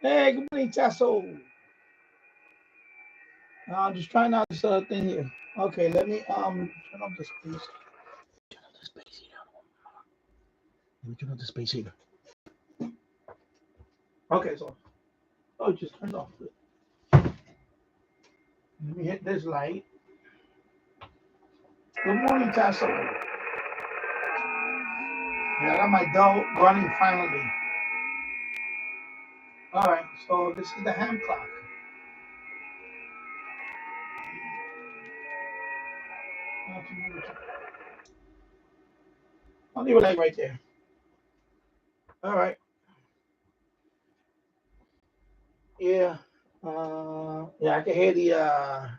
Hey, good morning, Tasso. I'm just trying out this thing here. Okay, let me turn off the space. Turn off the space heater. Let me turn off the space heater. Okay, so just turned off. Let me hit this light. Good morning, Tasso. Yeah, I got my Dell running finally. All right, so this is the ham clock. I'll leave it like right there. All right. Yeah. Yeah, I can hear the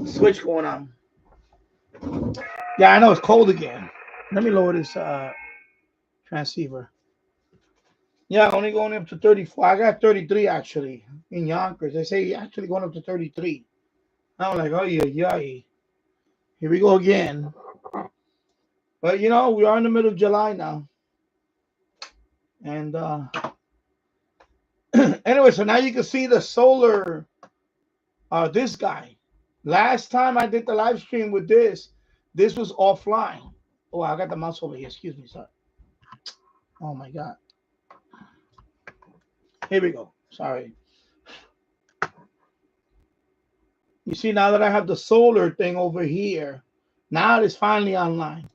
switch going on. Yeah, I know it's cold again. Let me lower this transceiver. Yeah, only going up to 34. I got 33 actually in Yonkers. They say actually going up to 33. I'm like, oh yeah, yeah. Here we go again. But we are in the middle of July now. And anyway, so now you can see the solar this guy. Last time I did the live stream with this was offline. Oh, I got the mouse over here. Excuse me, sorry. Oh my god. Here we go. Sorry. You see, now that I have the solar thing over here, now it's finally online.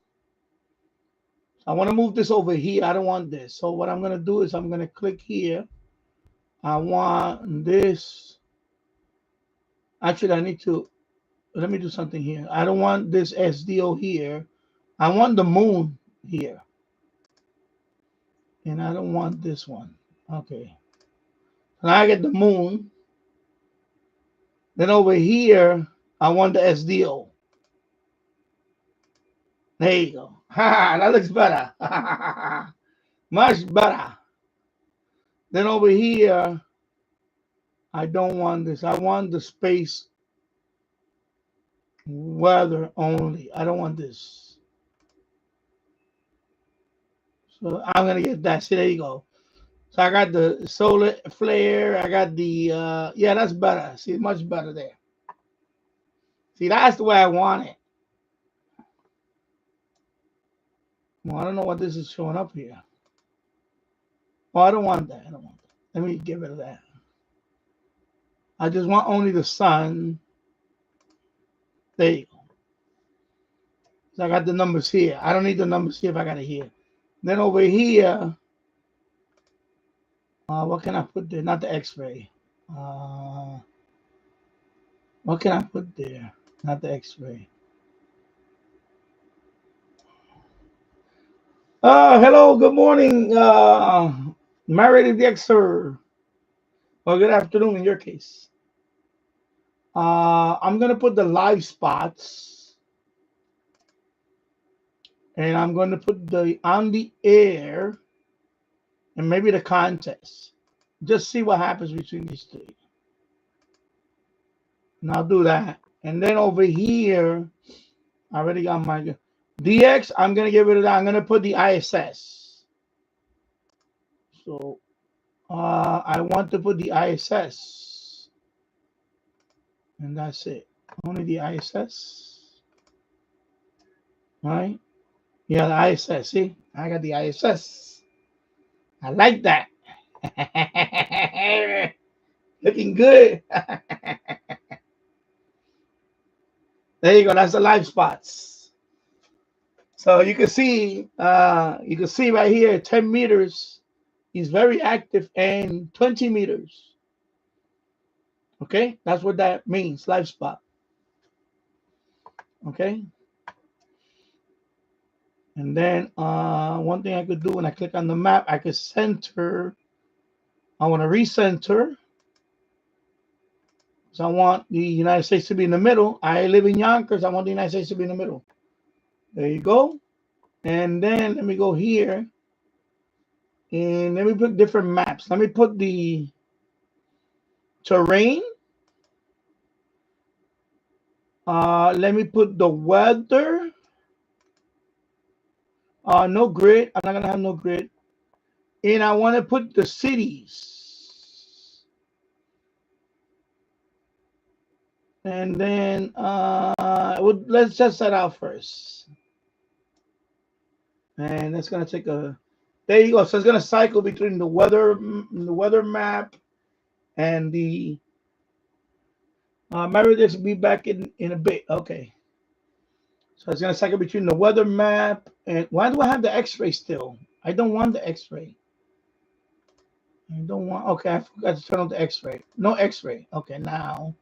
I want to move this over here. I don't want this. So what I'm going to do is I'm going to click here. I want this. Actually, I need to, let me do something here. I don't want this SDO here. I want the moon here. And I don't want this one. Okay. Now I get the moon. Then over here, I want the SDO. There you go. That looks better. Much better. Then over here, I don't want this. I want the space weather only. I don't want this. So I'm gonna get that. See, there you go. So I got the solar flare. I got the yeah, that's better. See, much better there. See, that's the way I want it. Well, I don't know what this is showing up here. Oh, I don't want that. I don't want that. Let me get rid of that. I just want only the sun. There you go. So I got the numbers here. I don't need the numbers here if I got it here. Then over here, what can I put there? Not the X-ray. What can I put there? Not the X-ray. Hello, good morning, married the Xer. Well, good afternoon in your case. I'm gonna put the live spots, and I'm gonna put the on the air, and maybe the contest. Just see what happens between these three. And I'll do that. And then over here, I already got my DX. I'm gonna get rid of that. I'm gonna put the ISS. So I want to put the ISS, and that's it. Only the ISS, right? Yeah, the ISS. See, I got the ISS. I like that. Looking good. There you go. That's the live spots. So you can see right here, 10 meters. He's very active, and 20 meters. Okay, that's what that means, live spot. Okay. And then one thing I could do when I click on the map, I could center. I want to recenter. So I want the United States to be in the middle. I live in Yonkers. I want the United States to be in the middle. There you go. And then let me go here. And let me put different maps. Let me put the terrain. Let me put the weather. No grid. I'm not going to have no grid. And I want to put the cities. And then let's test that out first. And that's gonna take a. There you go. So it's gonna cycle between the weather map, and the. Maybe this will be back in a bit. Okay. So it's gonna cycle between the weather map and why do I have the X-ray still? I don't want the X-ray. I don't want. Okay, I forgot to turn on the X-ray. No X-ray. Okay, now.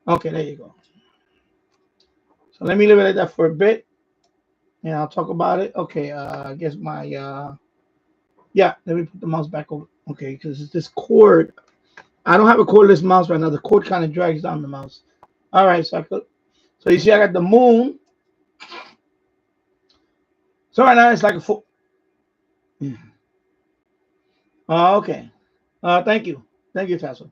Okay, there you go. So let me leave it like that for a bit, and I'll talk about it. Okay, I guess my yeah. Let me put the mouse back over. Okay, because it's this cord. I don't have a cordless mouse right now. The cord kind of drags down the mouse. All right, so so you see, I got the moon. So right now it's like a full. Okay. Thank you, Tasso.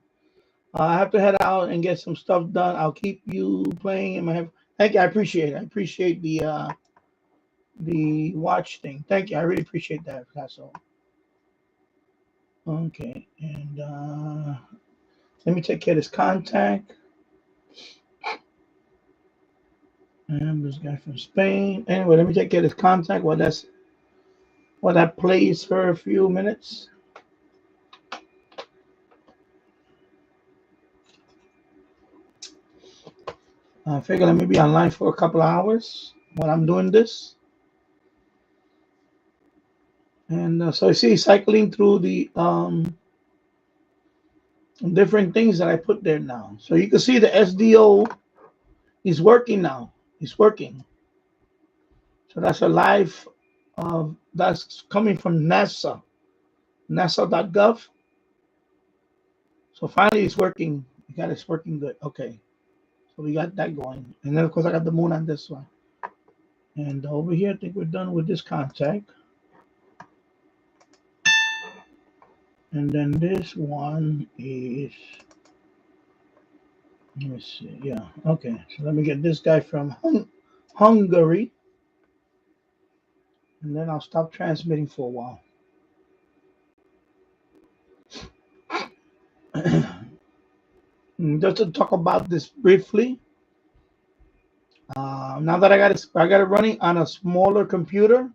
I have to head out and get some stuff done. I'll keep you playing in my head. Thank you. I appreciate it. I appreciate the watch thing. Thank you. I really appreciate that, Tasso. Okay, and let me take care of this contact. And this guy from Spain. Anyway, let me take care of this contact while that plays for a few minutes. I figure let me be online for a couple of hours while I'm doing this. And so you see, cycling through the different things that I put there now. So you can see the SDO is working now. It's working. So that's a live. That's coming from NASA, NASA.gov. So finally, it's working. It's working good. Okay. So we got that going. And then, of course, I got the moon on this one. And over here, I think we're done with this contact. And then this one is, let me see. Yeah. Okay. So let me get this guy from Hungary. And then I'll stop transmitting for a while. Just to talk about this briefly. Now that I got it running on a smaller computer.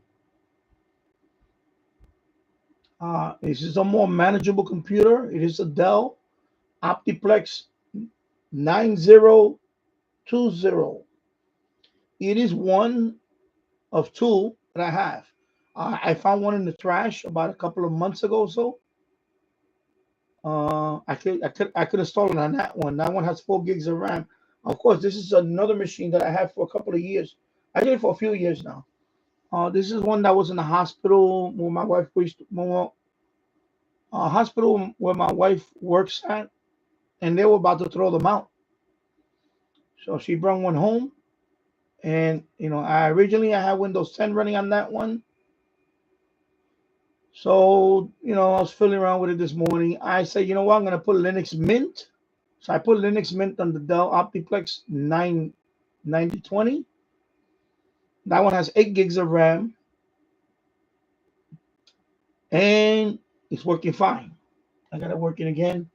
This is a more manageable computer. It is a Dell Optiplex 9020. It is one of two that I have. I found one in the trash about a couple of months ago or so. I could install it on that one. That one has 4 gigs of RAM. Of course, this is another machine that I have for a couple of years. I did it for a few years now. This is one that was in the hospital where my wife hospital where my wife works at, and they were about to throw them out. So she brought one home, and I originally had Windows 10 running on that one. So I was fiddling around with it this morning. I said, you know what, I'm gonna put Linux Mint. So I put Linux Mint on the Dell Optiplex 9020. That one has 8 gigs of RAM, and it's working fine. I got it working again.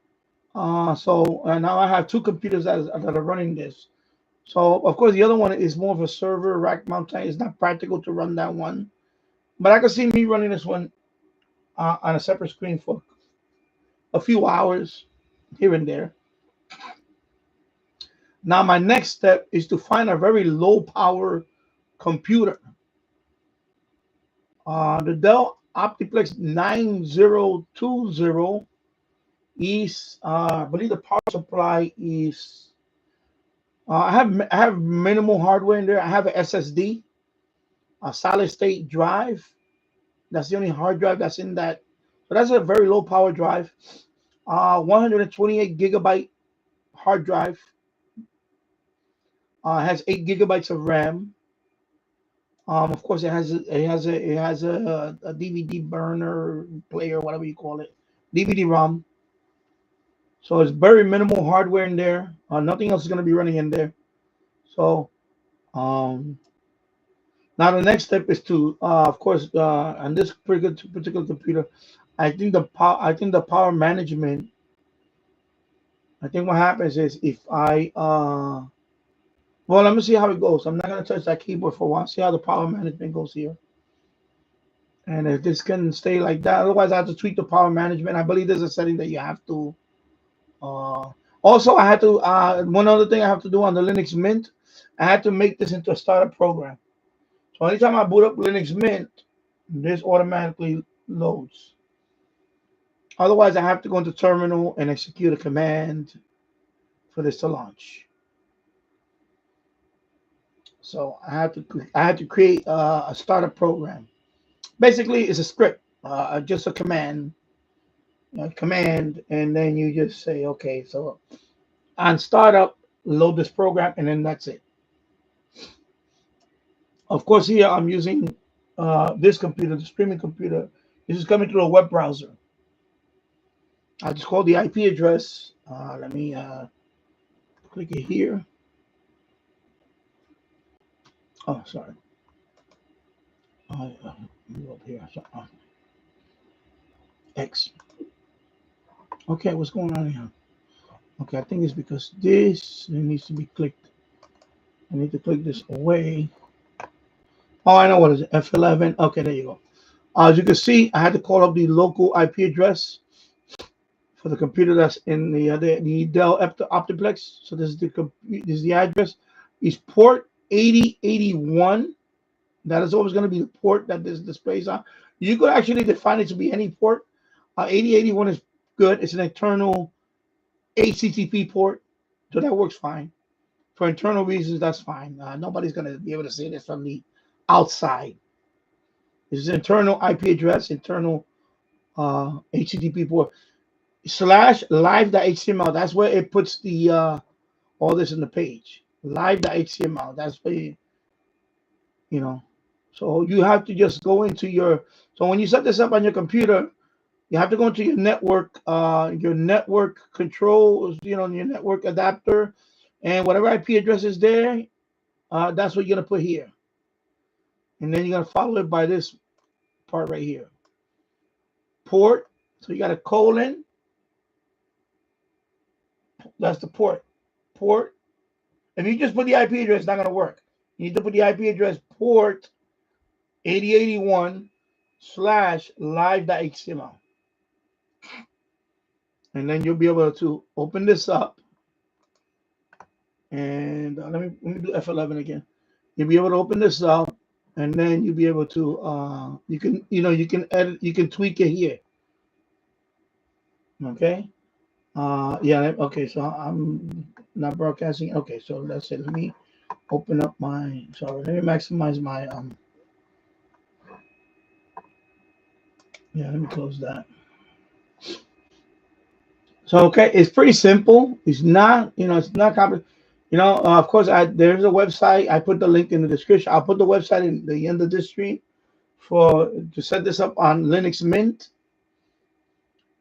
So now I have two computers that are running this. So of course the other one is more of a server rack mount. It's not practical to run that one, but I can see me running this one on a separate screen for a few hours here and there. Now my next step is to find a very low power computer. The Dell Optiplex 9020 is, I believe the power supply is. I have minimal hardware in there. I have an SSD, a solid state drive. That's the only hard drive that's in that. So that's a very low power drive. 128 gigabyte hard drive. Has 8 gigabytes of RAM. Of course, it has a DVD burner player, whatever you call it, DVD-ROM. So it's very minimal hardware in there. Nothing else is going to be running in there. So now the next step is to, of course, on this particular computer, I think the power management I think what happens is if I well, let me see how it goes. I'm not gonna touch that keyboard for a while. See how the power management goes here. And if this can stay like that, otherwise I have to tweak the power management. I believe there's a setting that you have to. Uh, Also, I had to. One other thing I have to do on the Linux Mint, I had to make this into a startup program. So anytime I boot up Linux Mint, this automatically loads. Otherwise, I have to go into terminal and execute a command for this to launch. So I had to create a startup program. Basically, it's a script, just a command, and then you just say, okay, so on startup, load this program, and then that's it. Of course, here I'm using this computer, the streaming computer. This is coming through a web browser. I just call the IP address. Let me click it here. Oh, sorry. Let me go up here. X. Okay, what's going on here? Okay, I think it's because this it needs to be clicked. I need to click this away. Oh, I know what it is. F11. Okay, there you go. As you can see, I had to call up the local IP address for the computer that's in the Dell Optiplex. So this is the address. Is port 8081. That is always going to be the port that this displays on. You could actually define it to be any port. 8081 is good. It's an internal HTTP port, so that works fine. For internal reasons, that's fine. Nobody's going to be able to see this from the outside. This is internal IP address, internal HTTP port / live.html. That's where it puts the all this in the page. Live.html. That's where you know. So you have to just go into your. So when you set this up on your computer, you have to go into your network controls, your network adapter, and whatever IP address is there, that's what you're gonna put here. And then you're gonna follow it by this part right here. Port. So you got a colon. That's the port. Port. If you just put the IP address, it's not gonna work. You need to put the IP address port 8081 / live.html. And then you'll be able to open this up. And let me do F11 again. You'll be able to open this up, and then you'll be able to you can edit, you can tweak it here. Okay. Yeah. Okay. So I'm not broadcasting. Okay. So let's say let me open up my. Sorry. Let me maximize my Yeah. Let me close that. So okay, it's pretty simple. It's not, it's not complicated. Of course, there's a website. I put the link in the description. I'll put the website in the end of this stream to set this up on Linux Mint.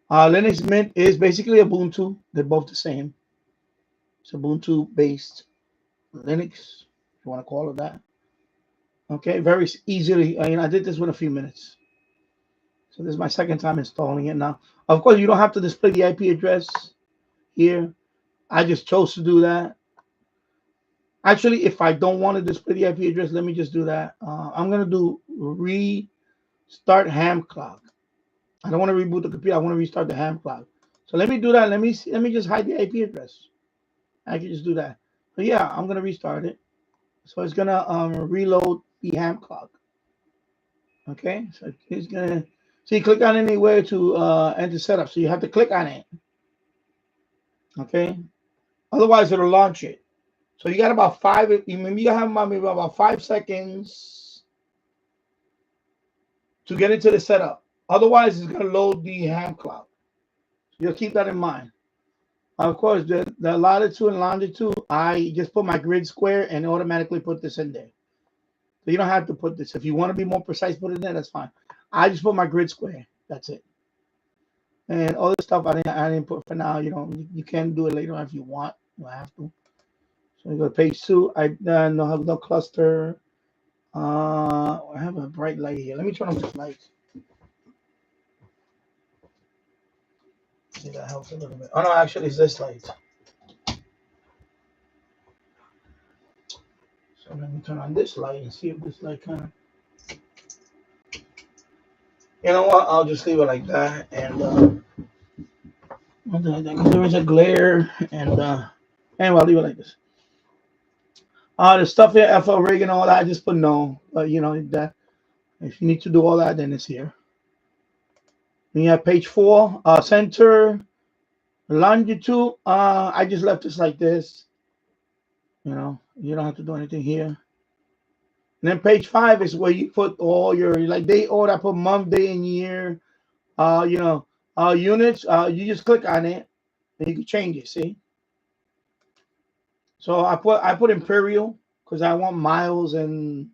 Linux Mint is basically Ubuntu. They're both the same. It's Ubuntu based Linux, if you want to call it that. Okay, very easily. I did this in a few minutes. So this is my second time installing it now. Of course, you don't have to display the IP address here. I just chose to do that. Actually, if I don't want to display the IP address, let me just do that. I'm going to do restart Hamclock. I don't want to reboot the computer. I want to restart the Hamclock. So let me do that. Let me just hide the IP address. I can just do that. But yeah, I'm going to restart it. So it's going to reload the Hamclock. Okay, so it's going to, see, click on anywhere to enter setup. So you have to click on it. Okay, otherwise it'll launch it. So you got about you have maybe about 5 seconds to get into the setup. Otherwise, it's going to load the Hamclock. You'll keep that in mind. Of course, the latitude and longitude, I just put my grid square and automatically put this in there. So you don't have to put this. If you want to be more precise, put it in there. That's fine. I just put my grid square. That's it. And all this stuff I didn't put for now. You can do it later on if you want. You don't have to. So you go to page 2. I have no cluster. I have a bright light here. Let me turn on this light. See, that helps a little bit. Oh no, actually it's this light. me turn on this light and see if this light kind of. You know what? I'll just leave it like that, and because there is a glare, and anyway, I'll leave it like this. The stuff here, FL rig and all that, I just put no. But you know that if you need to do all that, then it's here. Then you have page 4, center, longitude. I just left this like this. You know, you don't have to do anything here. And then page 5 is where you put all your like day order. I put month, day, and year. You know, units. You just click on it, and you can change it. See. So I put imperial because I want miles and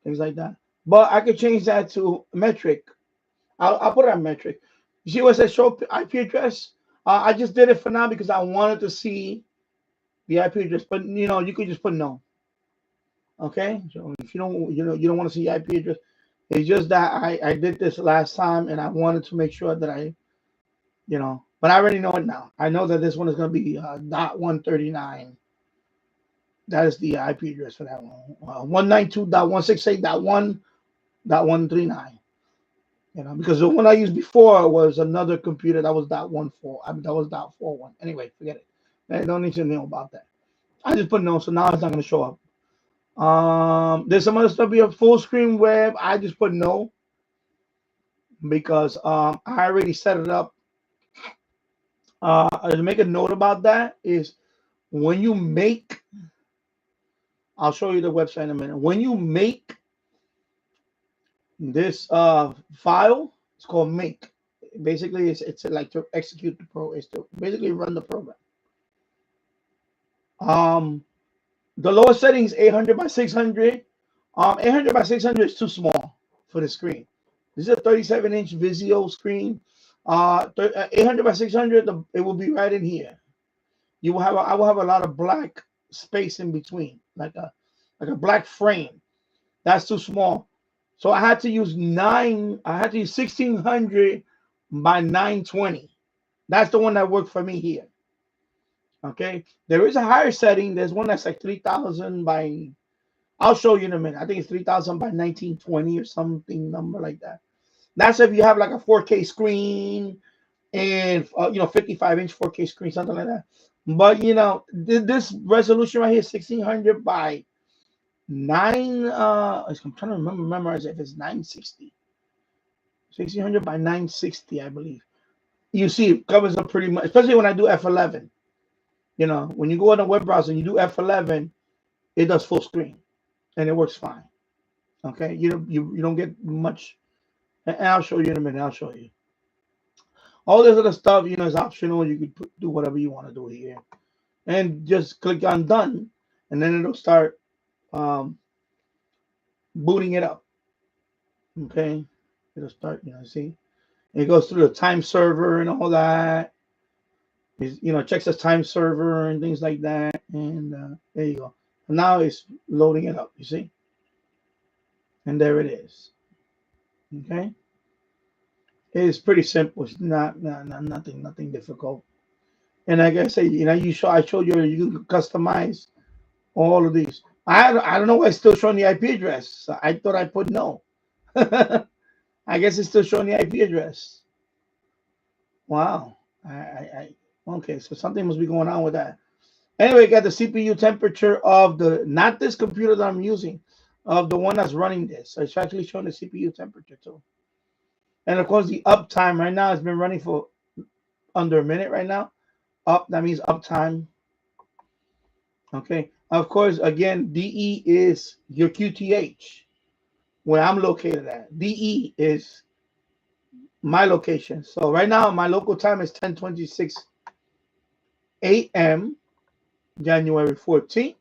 things like that. But I could change that to metric. I'll put it on metric. You see what it says show IP address? I just did it for now because I wanted to see the IP address. But you know, you could just put no. Okay. So if you don't, you don't want to see IP address. It's just that I did this last time and I wanted to make sure that you know, but I already know it now. I know that this one is going to be .139. That is the IP address for that one. 192.168.1.139. You know, because the one I used before was another computer that was .14. I mean, that was .41. Anyway, forget it. I don't need to know about that. I just put no, so now it's not going to show up. There's some other stuff here. Full screen web. I just put no because I already set it up. To make a note about that is when you make. I'll show you the website in a minute. When you make this file, it's called make. Basically, it's like to execute the it's to basically run the program. The lowest setting is 800 by 600. 800 by 600 is too small for the screen. This is a 37-inch Vizio screen. 800 by 600, it will be right in here. I will have a lot of black space in between, like a black frame. That's too small. So I had to use 1600 by 920. That's the one that worked for me here. Okay. There is a higher setting. There's one that's like 3000 by, I'll show you in a minute. I think it's 3000 by 1920 or something, number like that. That's if you have like a 4K screen and, 55-inch 4K screen, something like that. But, you know, this resolution right here, 1600 by 9, I'm trying to memorize if it's 960. 1600 by 960, I believe. You see, it covers up pretty much, especially when I do F11. You know, when you go on a web browser and you do F11, it does full screen, and it works fine. Okay, you don't get much. And I'll show you in a minute. I'll show you. All this other stuff, you know, is optional. You could do whatever you want to do here, and just click on done, and then it'll start booting it up. Okay, it'll start. You know, see, it goes through the time server and all that. Checks the time server and things like that, and there you go. And now it's loading it up. You see, and there it is. Okay, it is pretty simple. It's nothing difficult. And like I say, I showed you can customize all of these. I don't know why it's still showing the IP address. I thought I put no. I guess it's still showing the IP address. Wow. Okay, so something must be going on with that. Anyway, got the CPU temperature of not this computer that I'm using, of the one that's running this. So it's actually showing the CPU temperature too. And of course, the uptime right now has been running for under a minute right now. That means uptime. Okay. Of course, again, DE is your QTH, where I'm located at. DE is my location. So right now, my local time is 10:26 a.m. January 14th.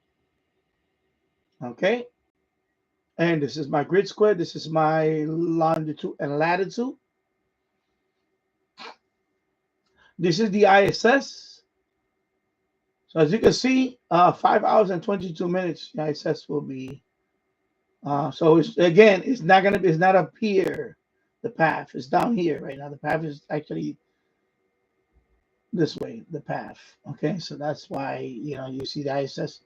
Okay. And this is my grid square. This is my longitude and latitude. This is the ISS. So as you can see, 5 hours and 22 minutes, the ISS will be. So it's not up here. The path is down here right now. The path is actually this way, the path. Okay, so that's why you see the ISS.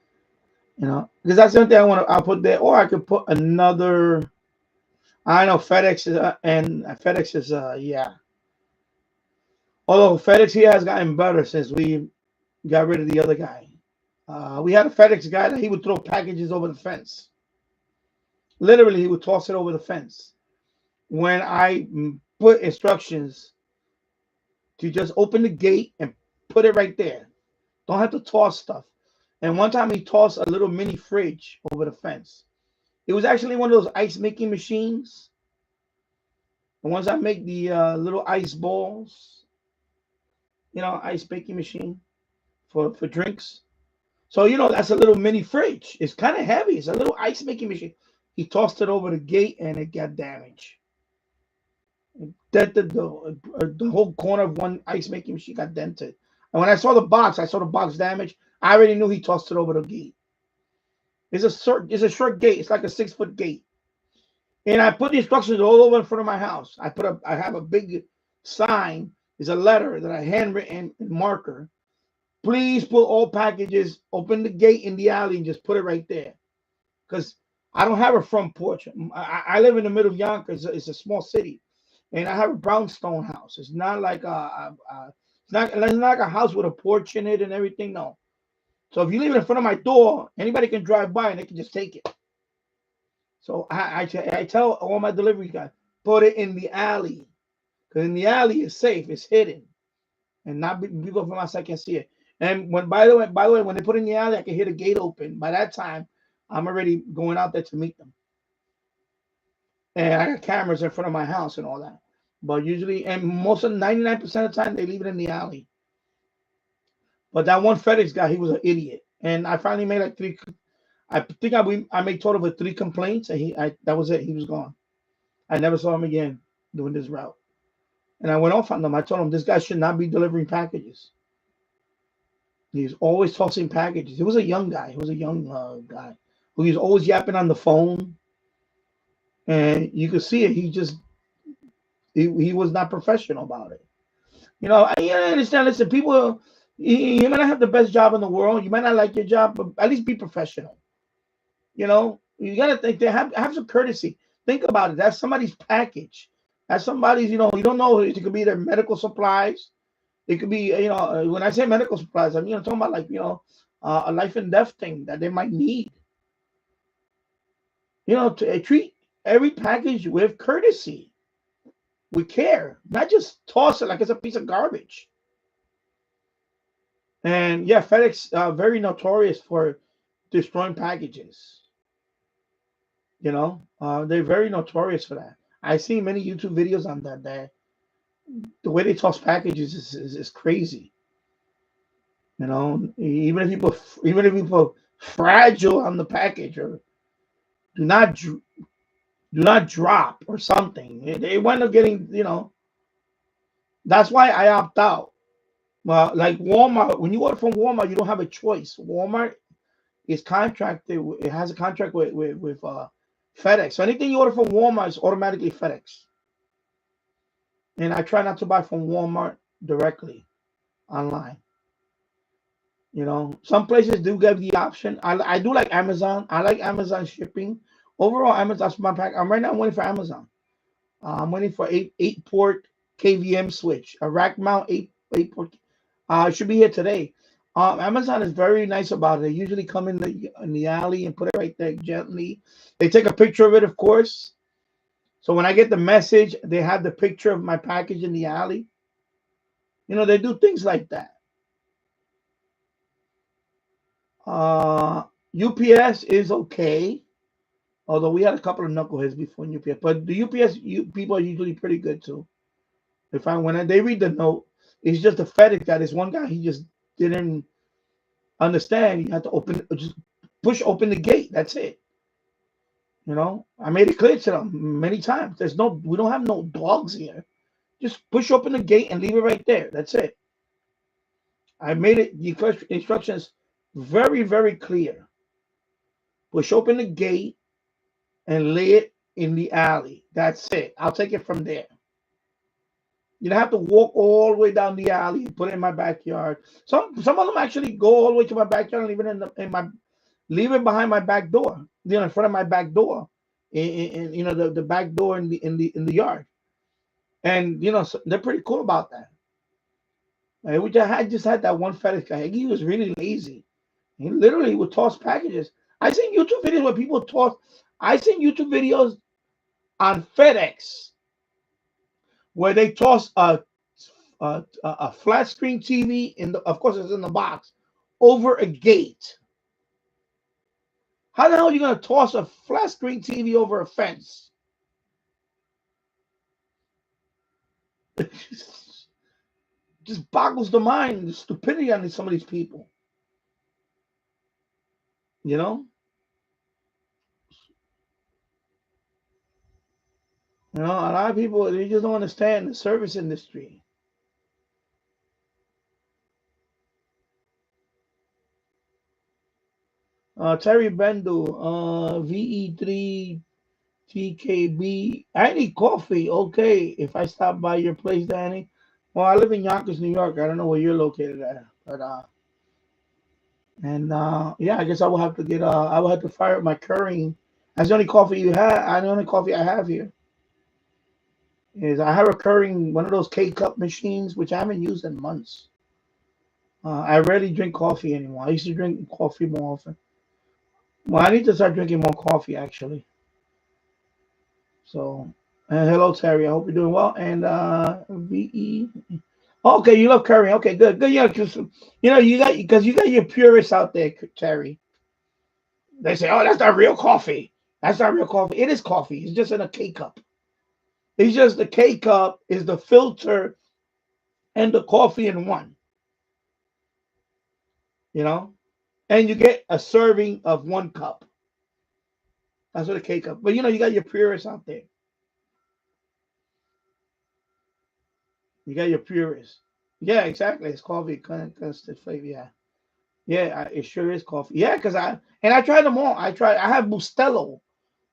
You know, because that's the only thing I want to. I'll put there, or I could put another. I know FedEx is and FedEx is yeah. Although FedEx here has gotten better since we got rid of the other guy. We had a FedEx guy that he would throw packages over the fence. Literally, he would toss it over the fence. When I put instructions to just open the gate and put it right there, don't have to toss stuff. And one time he tossed a little mini fridge over the fence. It was actually one of those ice making machines. The ones that make the little ice balls, you know, ice making machine for drinks. So, you know, that's a little mini fridge. It's kind of heavy. It's a little ice making machine. He tossed it over the gate and it got damaged. The whole corner of one ice making machine got dented. And when I saw the box damaged. I already knew he tossed it over the gate. It's a short gate. It's like a 6-foot gate. And I put the instructions all over in front of my house. I have a big sign. It's a letter that I handwritten in marker. Please put all packages, open the gate in the alley and just put it right there. Because I don't have a front porch. I live in the middle of Yonkers. It's a small city. And I have a brownstone house. It's not like it's not like a house with a porch in it and everything. No. So if you leave it in front of my door, anybody can drive by and they can just take it. So I tell all my delivery guys, put it in the alley. Because in the alley it's safe, it's hidden. And not people from outside can see it. And by the way, when they put it in the alley, I can hear the gate open. By that time, I'm already going out there to meet them. And I got cameras in front of my house and all that. But usually, and most of 99% of the time, they leave it in the alley. But that one FedEx guy, he was an idiot. And I finally made like 3. I think I made total of 3 complaints, and that was it. He was gone. I never saw him again doing this route. And I went off on them. I told him this guy should not be delivering packages. He's always tossing packages. He was a young guy. He was a young guy who was always yapping on the phone. And you could see it. He was not professional about it. You know, I understand. Listen, people, you might not have the best job in the world. You might not like your job, but at least be professional. You know, you got to think, they have some courtesy. Think about it. That's somebody's package. That's somebody's, you know, you don't know. It could be their medical supplies. It could be, you know, when I say medical supplies, I'm, you know, talking about like, you know, a life and death thing that they might need. You know, to treat every package with courtesy, with care, not just toss it like it's a piece of garbage. And yeah, FedEx very notorious for destroying packages. You know, they're very notorious for that. I see many YouTube videos on that. The way they toss packages is crazy. You know, even if you put fragile on the package or do not drop or something, they wind up getting, you know. That's why I opt out. Well, like Walmart, when you order from Walmart, you don't have a choice. Walmart is contracted. It has a contract with FedEx. So anything you order from Walmart is automatically FedEx. And I try not to buy from Walmart directly online. You know, some places do give the option. I do like Amazon. I like Amazon shipping. Overall, Amazon's my pack. Right now I'm waiting for Amazon. I'm waiting for 8-port KVM switch, a rack mount 8-port. It should be here today. Amazon is very nice about it. They usually come in the alley and put it right there gently. They take a picture of it, of course. So when I get the message, they have the picture of my package in the alley. You know, they do things like that. UPS is okay, although we had a couple of knuckleheads before in UPS. But the UPS people are usually pretty good too. When they read the note, it's just the FedEx guy. This one guy, he just didn't understand. You have to just push open the gate. That's it. You know, I made it clear to them many times. We don't have no dogs here. Just push open the gate and leave it right there. That's it. I made it the instructions very, very clear. Push open the gate and lay it in the alley. That's it. I'll take it from there. You don't have to walk all the way down the alley and put it in my backyard. Some of them actually go all the way to my backyard and leave it in leave it behind my back door, in front of my back door, in the back door in the yard. And so they're pretty cool about that. Like, I just had that one FedEx guy. He was really lazy. He literally would toss packages. I seen YouTube videos where people toss. I seen YouTube videos on FedEx where they toss a flat screen TV of course it's in the box, over a gate. How the hell are you gonna toss a flat screen TV over a fence? Just boggles the mind, the stupidity on some of these people. You know? A lot of people, they just don't understand the service industry. Terry Bendu, VE3 TKB. I need coffee. Okay, if I stop by your place, Danny. Well, I live in Yonkers, New York. I don't know where you're located at, but yeah, I guess I will have to I will have to fire up my Keurig. That's the only coffee you have. The only coffee I have here is I have a Keurig, one of those K cup machines, which I haven't used in months. I rarely drink coffee anymore. I used to drink coffee more often. Well, I need to start drinking more coffee actually. So, hello Terry. I hope you're doing well. And VE. Okay, you love Keurig. Okay, good, good. Yeah, because you got your purists out there, Terry. They say, "Oh, that's not real coffee. That's not real coffee." It is coffee. It's just in a K cup. It's just the K cup is the filter and the coffee in one. You know, and you get a serving of 1 cup. That's what a K cup. But you got your purists out there. You got your purists. Yeah, exactly. It's coffee, constant flavor. Yeah, yeah. It sure is coffee. Yeah, because I tried them all. I have Bustelo.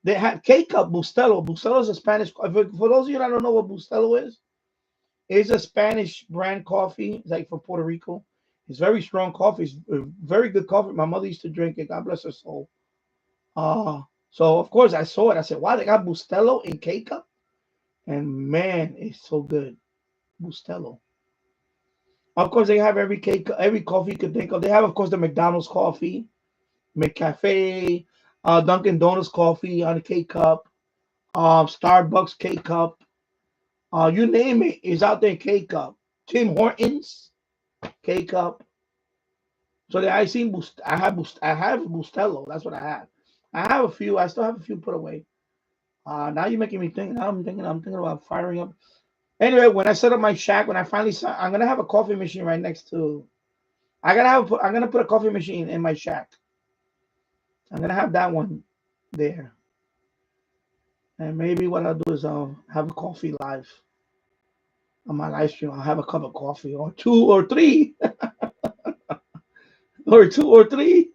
They have K cup Bustelo. Bustelo is a Spanish. For those of you that don't know what Bustelo is, it's a Spanish brand coffee. It's like from Puerto Rico. It's very strong coffee. It's very good coffee. My mother used to drink it. God bless her soul. Uh, so of course I saw it. I said, "Wow, they got Bustelo in K cup," and man, it's so good. Bustelo. Of course, they have every coffee you could think of. They have, of course, the McDonald's coffee, McCafe, Dunkin' Donuts coffee on a K cup, Starbucks K cup. You name it, is out there in K cup. Tim Hortons K cup. So I seen I have Bustelo. That's what I have. I have a few. I still have a few put away. Now you're making me think. Now I'm thinking about firing up. Anyway, when I set up my shack, when I finally I'm gonna have a coffee machine right next to. I'm gonna put a coffee machine in my shack. I'm gonna have that one there, and maybe what I'll do is I'll have a coffee live on my live stream. I'll have a cup of coffee, or two, or three, or two, or three.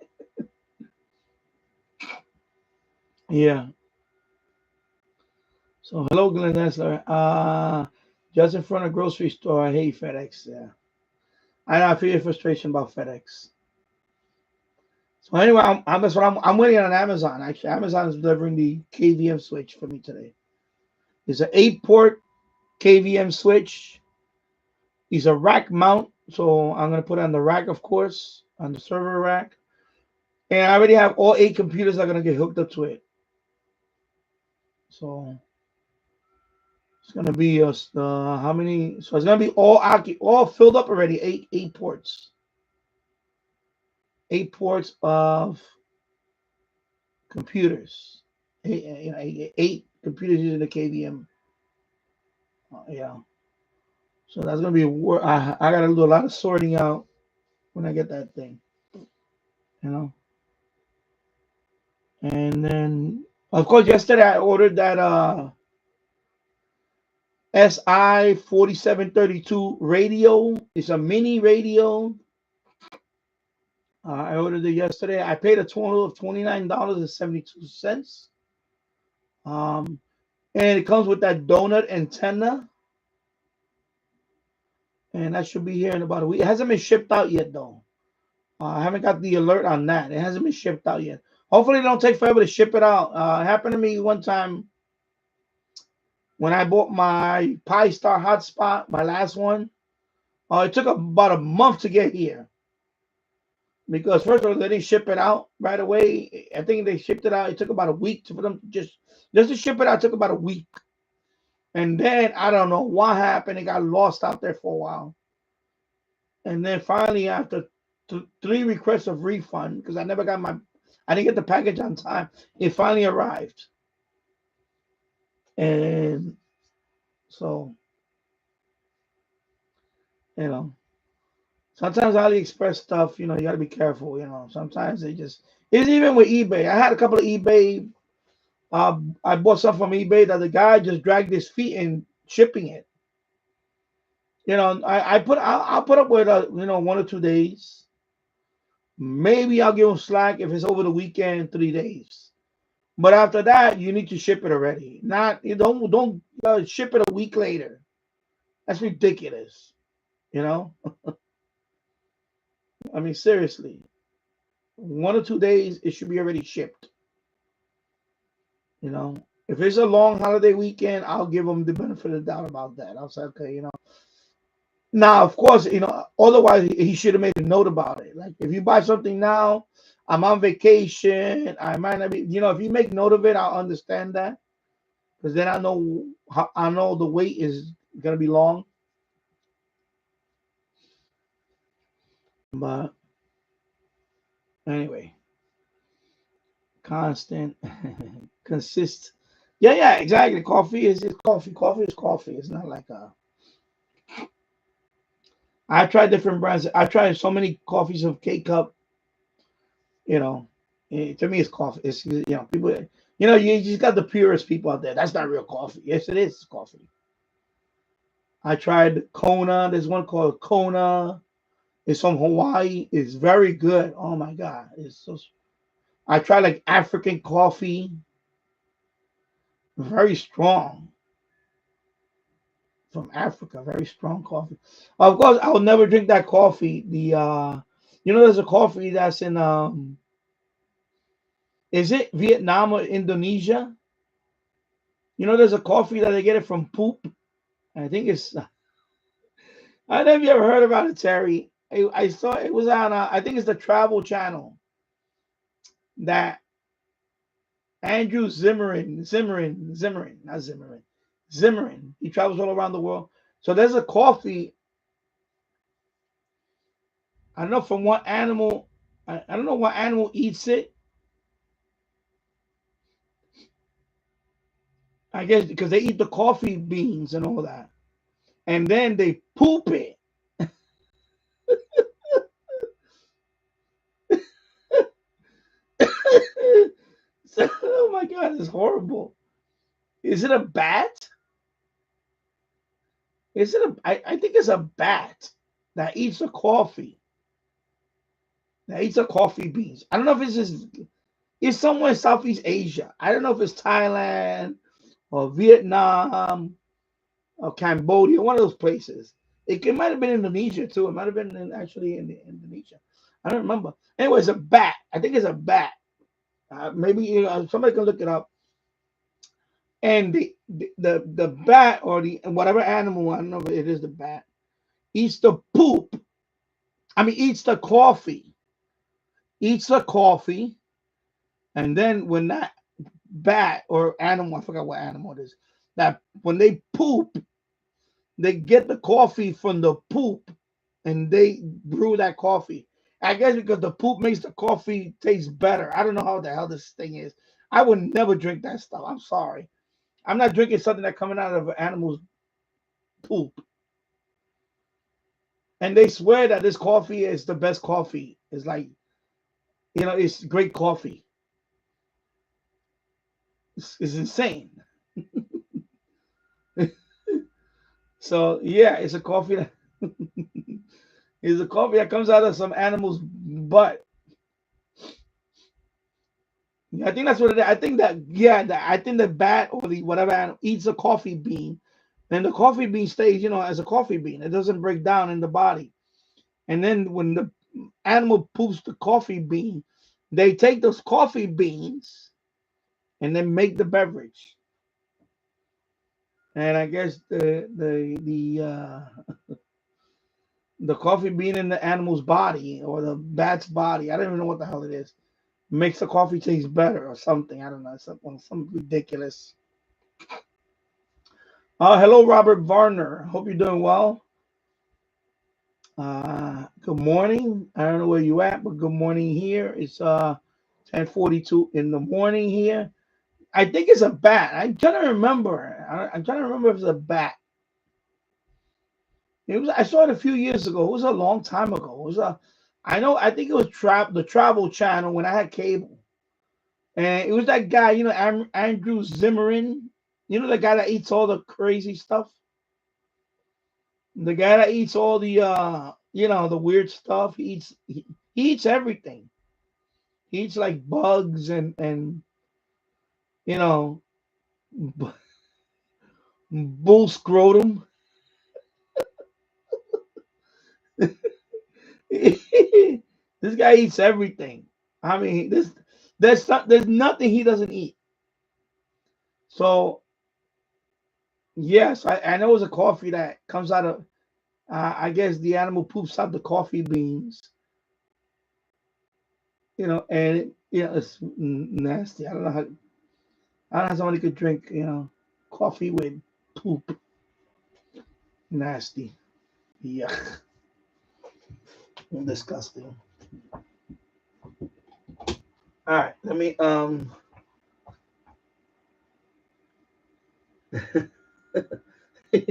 Yeah. So hello, Glenn Nestler. Just in front of grocery store. I hate FedEx. Yeah, I know. I feel your frustration about FedEx. So anyway, I'm waiting on Amazon. Actually, Amazon is delivering the KVM switch for me today. It's an 8-port KVM switch. It's a rack mount, so I'm gonna put it on the rack, of course, on the server rack. And I already have all 8 computers that are gonna get hooked up to it. So it's gonna be how many? So it's gonna be all filled up already. Eight ports. 8 ports of computers. Eight computers using the KVM. Yeah. So that's gonna be I gotta do a lot of sorting out when I get that thing. You know. And then of course yesterday I ordered that SI 4732 radio. It's a mini radio. I ordered it yesterday. I paid a total of $29.72. And it comes with that donut antenna. And that should be here in about a week. It hasn't been shipped out yet, though. I haven't got the alert on that. It hasn't been shipped out yet. Hopefully, it don't take forever to ship it out. It happened to me one time when I bought my Pi Star hotspot, my last one. It took about a month to get here because first of all, they didn't ship it out right away. I think they shipped it out. It took about a week for them to just to ship it out. It took about a week, and then I don't know what happened. It got lost out there for a while, and then finally after three requests of refund because I didn't get the package on time. It finally arrived, and so you know. Sometimes AliExpress stuff, you got to be careful. Sometimes it's even with eBay. I had a couple of eBay. I bought some from eBay that the guy just dragged his feet in shipping it. I'll put up with 1 or 2 days. Maybe I'll give him slack if it's over the weekend, 3 days. But after that, you need to ship it already. Not you don't ship it a week later. That's ridiculous. I mean seriously. 1 or 2 days, it should be already shipped. If it's a long holiday weekend, I'll give them the benefit of the doubt about that. I'll say, okay. Now, of course, otherwise he should have made a note about it. Like if you buy something now, I'm on vacation, I might not be, if you make note of it, I'll understand that. Because then I know the wait is gonna be long. But anyway, constant, consist. Yeah, exactly. Coffee is just coffee. Coffee is coffee. It's not like a. I tried different brands. I tried so many coffees of K cup. You know, to me, it's coffee. It's people. You just got the purest people out there. That's not real coffee. Yes, it is coffee. I tried Kona. There's one called Kona. It's from Hawaii. It's very good. Oh my god, it's so. I tried like African coffee. Very strong from Africa. Very strong coffee. Of course, I will never drink that coffee. There's a coffee that's in is it Vietnam or Indonesia? There's a coffee that they get it from poop. I think it's. I don't know if you ever heard about it, Terry. I saw it was on. I think it's the Travel Channel that Andrew Zimmerman. He travels all around the world. So there's a coffee. I don't know from what animal. I don't know what animal eats it. I guess because they eat the coffee beans and all that, and then they poop it. So, oh my god, it's horrible. Is it a bat? Is it a? I think it's a bat that eats the coffee. That eats the coffee beans. I don't know if it's somewhere in Southeast Asia. I don't know if it's Thailand or Vietnam or Cambodia, one of those places. It might have been Indonesia too. It might have been actually in Indonesia. I don't remember. Anyway, it's a bat. I think it's a bat. Maybe somebody can look it up. And the bat or the whatever animal, I don't know if it is the bat, eats the poop. I mean, eats the coffee. Eats the coffee, and then when that bat or animal, I forgot what animal it is, that when they poop, they get the coffee from the poop and they brew that coffee. I guess because the poop makes the coffee taste better. I don't know how the hell this thing is. I would never drink that stuff. I'm sorry. I'm not drinking something that's coming out of an animal's poop. And they swear that this coffee is the best coffee. It's like, it's great coffee. It's insane. So yeah, it's a coffee that it's a coffee that comes out of some animal's butt. I think that's what it is. I think that I think the bat or the whatever animal eats a coffee bean, and the coffee bean stays, as a coffee bean. It doesn't break down in the body. And then animal poops the coffee bean, they take those coffee beans and then make the beverage. And I guess the coffee bean in the animal's body or the bat's body, I don't even know what the hell it is, makes the coffee taste better or something. I don't know, some ridiculous. Hello, Robert Varner. Hope you're doing well. Good morning. I don't know where you at, but good morning here. It's 10:42 in the morning here. I think it's a bat. I'm trying to remember. I'm trying to remember if it's a bat. It was. I saw it a few years ago. It was a long time ago. It was a. I know. I think it was the Travel Channel when I had cable, and it was that guy. You know, Andrew Zimmern. You know, the guy that eats all the crazy stuff. The guy that eats all the the weird stuff. He eats everything. He eats like bugs and you know b- bull scrotum. This guy eats everything. I mean, there's nothing he doesn't eat. So yes, I know it's a coffee that comes out of. I guess the animal poops out the coffee beans, and it's nasty. I don't know how somebody could drink, coffee with poop. Nasty. Yuck. Disgusting. All right, let me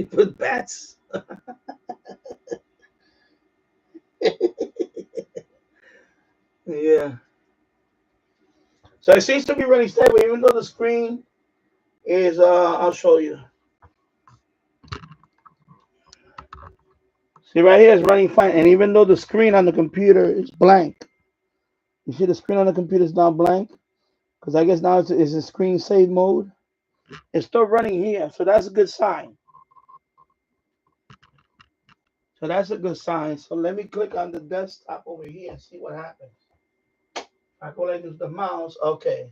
put bats. Yeah. So it seems to be running stable, even though the screen is. I'll show you. See right here, it's running fine, and even though the screen on the computer is blank, you see the screen on the computer is now blank because I guess now it's in screen save mode. It's still running here, so that's a good sign. So that's a good sign. So let me click on the desktop over here and see what happens. I go like this, the mouse. Okay.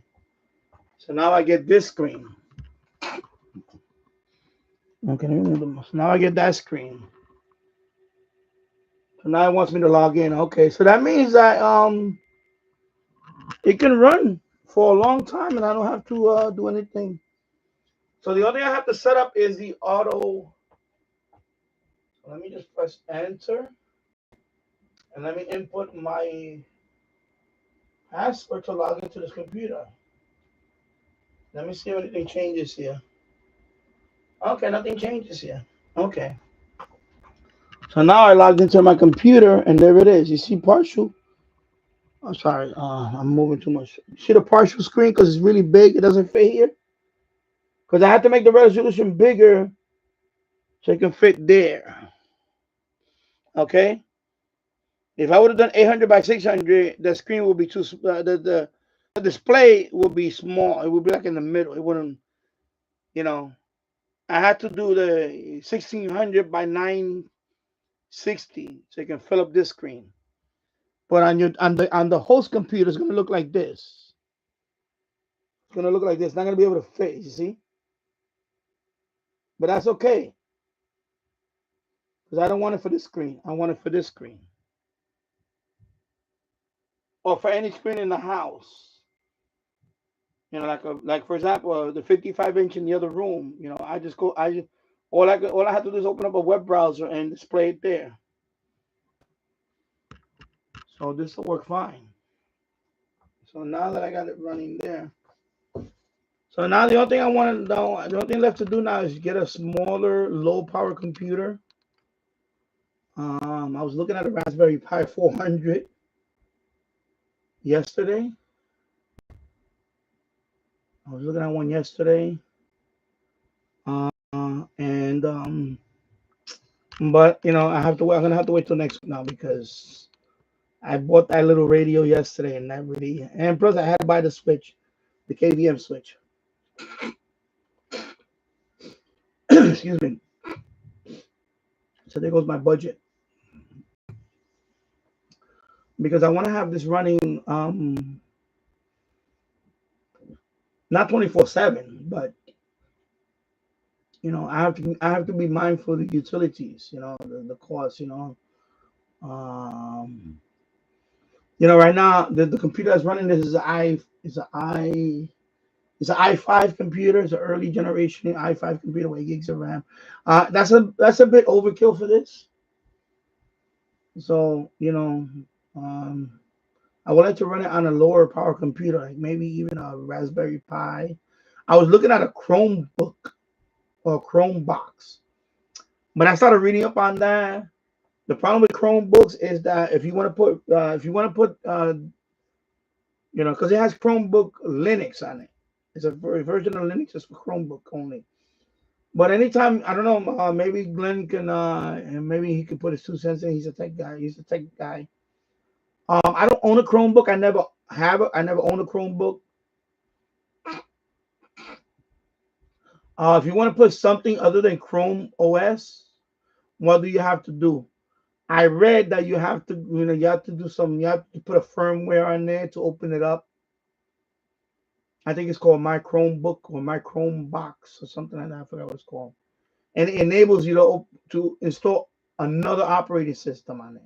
So now I get this screen. Okay, so now I get that screen. So now it wants me to log in. Okay, so that means that it can run for a long time and I don't have to do anything. So the only thing I have to set up is the auto. So let me just press enter and let me input my password to log into this computer. Let me see if anything changes here. Okay, nothing changes here. Okay. So now I logged into my computer and there it is. You see partial? I'm sorry, I'm moving too much. You see the partial screen because it's really big. It doesn't fit here. Because I had to make the resolution bigger so it can fit there. Okay. If I would have done 800 by 600, the screen would be too. The display would be small. It would be like in the middle. It wouldn't. You know. I had to do the 1600 by 960 so you can fill up this screen. But on the host computer, it's gonna look like this. It's gonna look like this. It's not gonna be able to fit. You see. But that's okay because I don't want it for this screen. I want it for this screen or for any screen in the house. Like for example, the 55-inch in the other room. I just go. I just all I have to do is open up a web browser and display it there. So this will work fine. So now that I got it running there, so now the only thing I want to know, the only thing left to do now is get a smaller, low power computer. I was looking at a Raspberry Pi 400 yesterday. I was looking at one yesterday, and but I have to wait. I'm gonna have to wait till next week now because I bought that little radio yesterday, and that really, and plus I had to buy the switch, the KVM switch. Excuse me. So there goes my budget. because I want to have this running not 24/7, but I have to be mindful of the utilities, the costs, um, right now the computer that's running this is an i5 computer. It's an early generation i5 computer with 8 gigs of RAM. That's a bit overkill for this. So I would like to run it on a lower power computer, like maybe even a Raspberry Pi. I was looking at a Chromebook or Chromebox, but I started reading up on that. The problem with Chromebooks is that because it has Chromebook Linux on it. It's a version of Linux just for Chromebook only. But anytime, I don't know, maybe Glenn can, and maybe he can put his 2 cents in. He's a tech guy. He's a tech guy. I don't own a Chromebook. I never have it. I never own a Chromebook. If you want to put something other than Chrome OS, what do you have to do? I read that you have to, you have to do you have to put a firmware on there to open it up. I think it's called My Chromebook or My Chromebox or something like that. I forgot what it's called. And it enables you to install another operating system on it.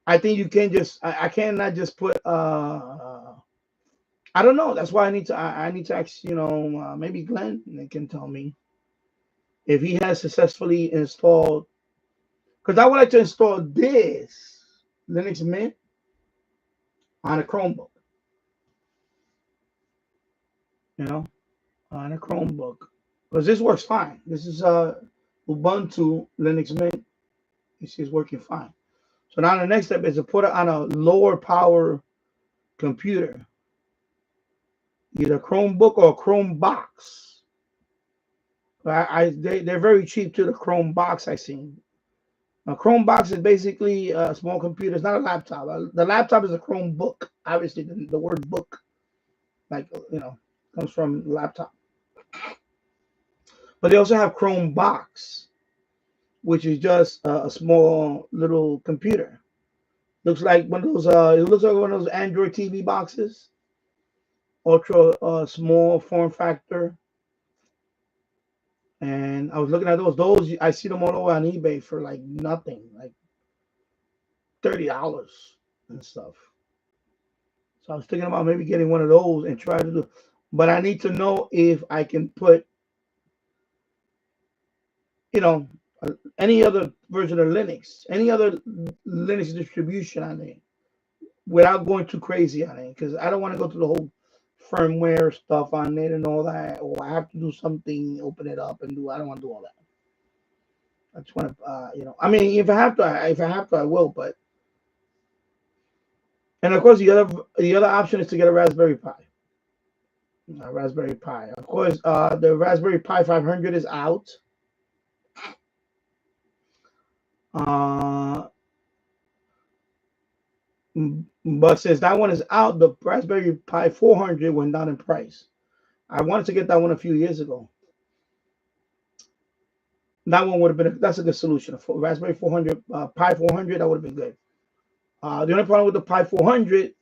I think you can I cannot just put I don't know. That's why I need to ask, maybe Glenn can tell me if he has successfully installed, because I would like to install this Linux Mint on a Chromebook, on a Chromebook, because this works fine. This is Ubuntu Linux Mint. You see, it's working fine. So now the next step is to put it on a lower power computer, either Chromebook or Chromebox. They're very cheap to the Chromebox I seen. A Chromebox is basically a small computer. It's not a laptop. The laptop is a Chromebook. Obviously, the word book, comes from laptop. But they also have Chromebox, which is just a small little computer. Looks like one of those. It looks like one of those Android TV boxes. Ultra small form factor. And I was looking at those. I see them all over on eBay for like nothing, like $30 and stuff. So I was thinking about maybe getting one of those and try to do. But I need to know if I can put, any other version of Linux, any other Linux distribution on it, without going too crazy on it, because I don't want to go through the whole firmware stuff on it and all that, or I have to do something, open it up and do. I don't want to do all that. I just want to, I mean, if I have to, I will. But and of course, the other option is to get a Raspberry Pi. Of course, the Raspberry Pi 500 is out. But since that one is out, the Raspberry Pi 400 went down in price. I wanted to get that one a few years ago. That one would have been that's a good solution. For Raspberry 400, Pi 400, that would have been good. The only problem with the Pi 400,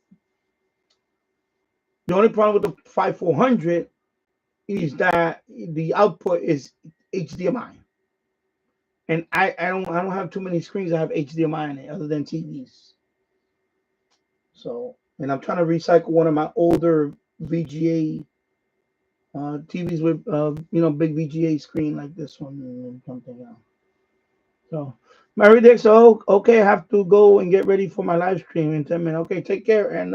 Pi 400 is that the output is HDMI, and I don't have too many screens that have HDMI in it other than TVs. So, and I'm trying to recycle one of my older VGA TVs with big VGA screen like this one and something else. So, Mary Dick, so okay, I have to go and get ready for my live stream in 10 minutes. Okay, take care, and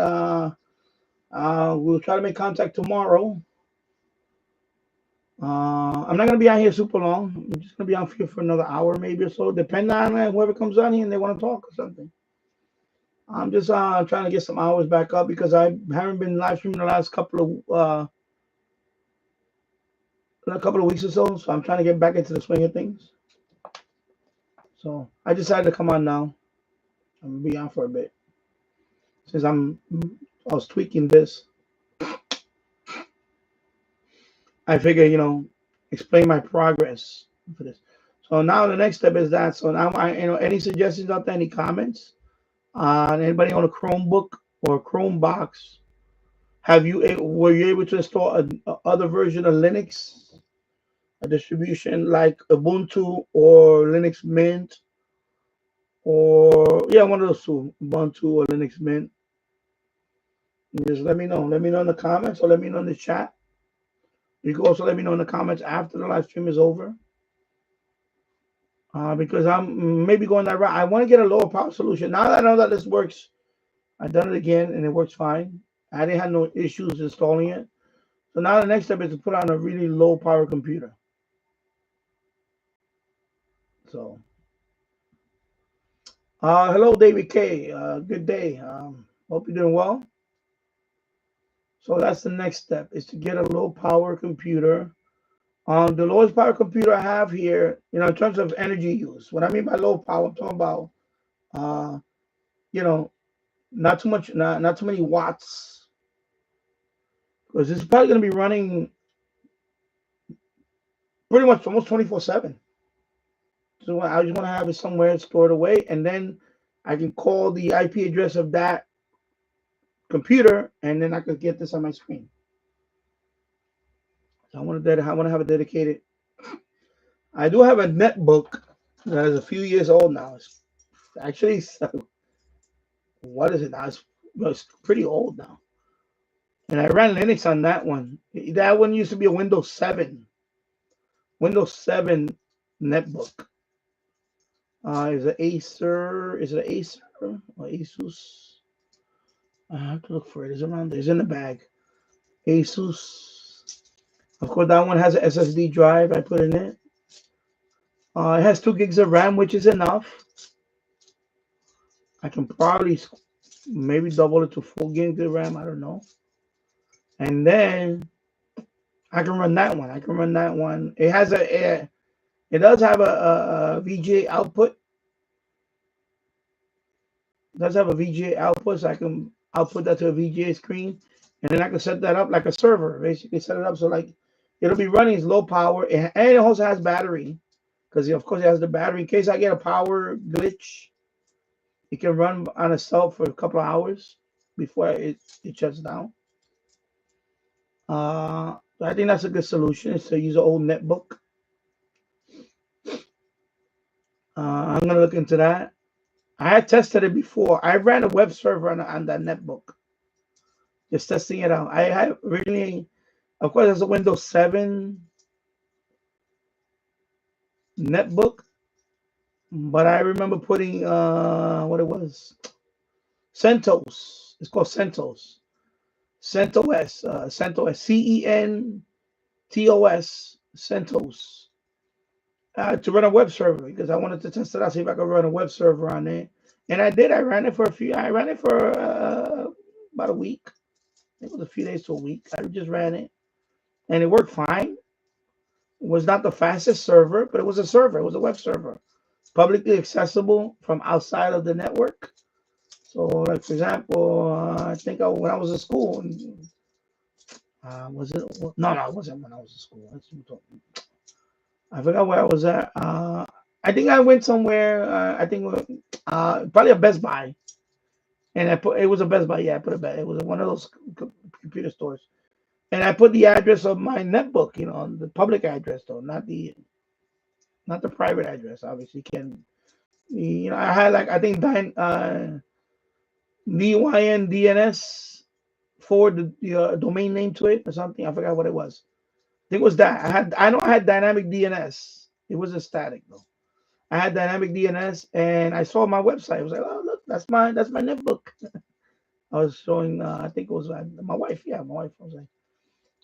we'll try to make contact tomorrow. I'm not gonna be out here super long. I'm just gonna be out here for another hour, maybe or so, depending on whoever comes on here and they want to talk or something. I'm just trying to get some hours back up because I haven't been live streaming the last couple of weeks or so. So I'm trying to get back into the swing of things. So I decided to come on now. I'm gonna be on for a bit since I was tweaking this. I figure, explain my progress for this. So now the next step is that. So now any suggestions out there, any comments? Anybody on a Chromebook or a Chrome box, were you able to install a other version of Linux, a distribution like Ubuntu or Linux Mint, or yeah, one of those two, Ubuntu or Linux Mint? Just let me know. Let me know in the comments or let me know in the chat. You can also let me know in the comments after the live stream is over. Because I'm maybe going that route. I want to get a lower power solution. Now that I know that this works, I've done it again and it works fine. I didn't have no issues installing it. So now the next step is to put on a really low power computer. So, hello, David K. Good day. Hope you're doing well. So that's the next step, is to get a low power computer. The lowest power computer I have here, in terms of energy use. What I mean by low power, I'm talking about, uh, you know, not too much, not too many watts, because it's probably going to be running pretty much almost 24/7. So I just want to have it somewhere stored away, and then I can call the IP address of that computer, and then I could get this on my screen. So I want to have a dedicated. I do have a netbook that is a few years old now. It's actually, what is it now? It's pretty old now. And I ran Linux on that one. That one used to be a Windows 7. Windows 7 netbook. Is it Acer? Is it Acer or Asus? I have to look for it. It's around there. It's in the bag. Asus. Of course, that one has an SSD drive I put in it. It has 2 gigs of RAM, which is enough. I can probably maybe double it to 4 gigs of RAM. I don't know. And then I can run that one. It has it does have a VGA output. It does have a VGA output, so I can output that to a VGA screen, and then I can set that up like a server. Basically, set it up so like it'll be running as low power, and it also has battery, because of course it has the battery in case I get a power glitch. It can run on itself for a couple of hours before it shuts down. I think that's a good solution, is to use an old netbook. I'm gonna look into that. I had tested it before. I ran a web server on that netbook, just testing it out. I had really, of course, there's a Windows 7 netbook, but I remember putting what it was, CentOS. It's called CentOS. CentOS. CentOS. CENTOS. CentOS. To run a web server, because I wanted to test it out, see if I could run a web server on it. And I did. I ran it for about a week. It was a few days to a week. I just ran it, and it worked fine. It was not the fastest server, but it was a server. It was a web server, publicly accessible from outside of the network. So, like for example, I think when I was in school, was it? No, it wasn't when I was in school. I forgot where I was at. I think I went somewhere. I think probably a Best Buy, and it was a Best Buy. Yeah, I put it was one of those computer stores, and I put the address of my netbook. The public address though, not the private address. Obviously, I had like I think DYN DNS forward the domain name to it or something. I forgot what it was. I think it was that. I know I had dynamic DNS. It wasn't static though. I had dynamic DNS, and I saw my website. I was like, oh look, that's my netbook. I was showing. I think it was my wife. Yeah, my wife. I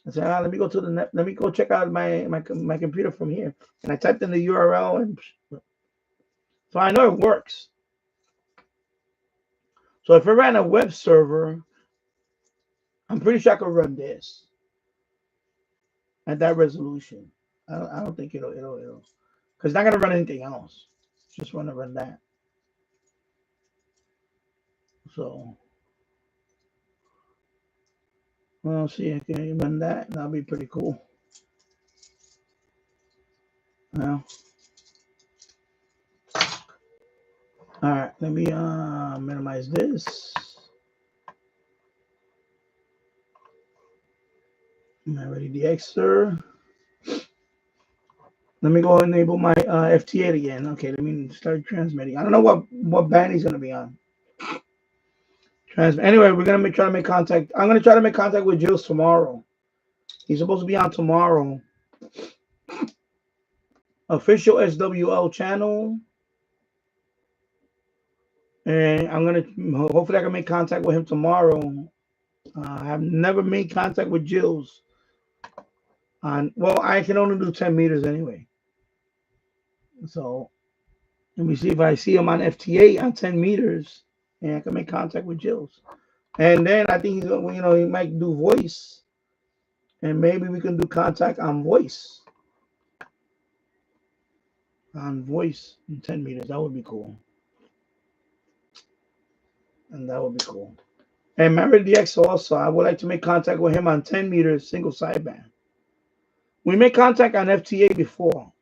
said, let me go to the net. Let me go check out my computer from here. And I typed in the URL, and so I know it works. So if I ran a web server, I'm pretty sure I could run this at that resolution. I don't think it'll because it's not gonna run anything else. It's just want to run that. So we'll see. I can run that. That'll be pretty cool. Well, all right. Let me minimize this. Already the extra. Let me go enable my FT8 again. Okay, let me start transmitting. I don't know what band he's gonna be on. Anyway, we're gonna try to make contact. I'm gonna try to make contact with Jules tomorrow. He's supposed to be on tomorrow. Official SWL channel. And I'm gonna hopefully I can make contact with him tomorrow. I have never made contact with Jules. Well, I can only do 10 meters anyway. So let me see if I see him on FT8 on 10 meters, and I can make contact with Jules. And then I think he's gonna, he might do voice, and maybe we can do contact on voice. On voice in 10 meters, that would be cool. And that would be cool. And Married DX also, I would like to make contact with him on 10 meters single sideband. We made contact on FT8 before,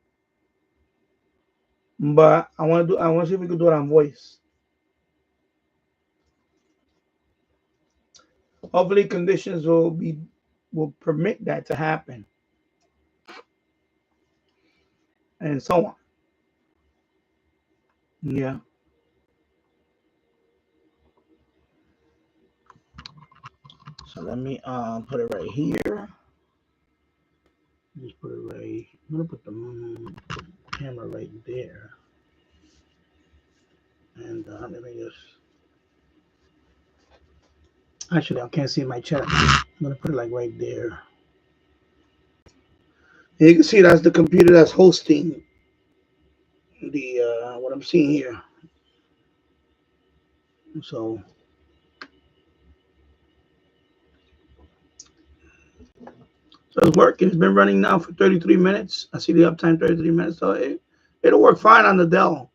but I want to see if we could do it on voice. Hopefully conditions will permit that to happen. And so on. Yeah. So let me put it right here. Just put it right. I'm gonna put the camera right there. And let me just. Actually, I can't see my chat. I'm gonna put it like right there. And you can see that's the computer that's hosting the what I'm seeing here. So it's working. It's been running now for 33 minutes. I see the uptime 33 minutes. So it'll work fine on the Dell.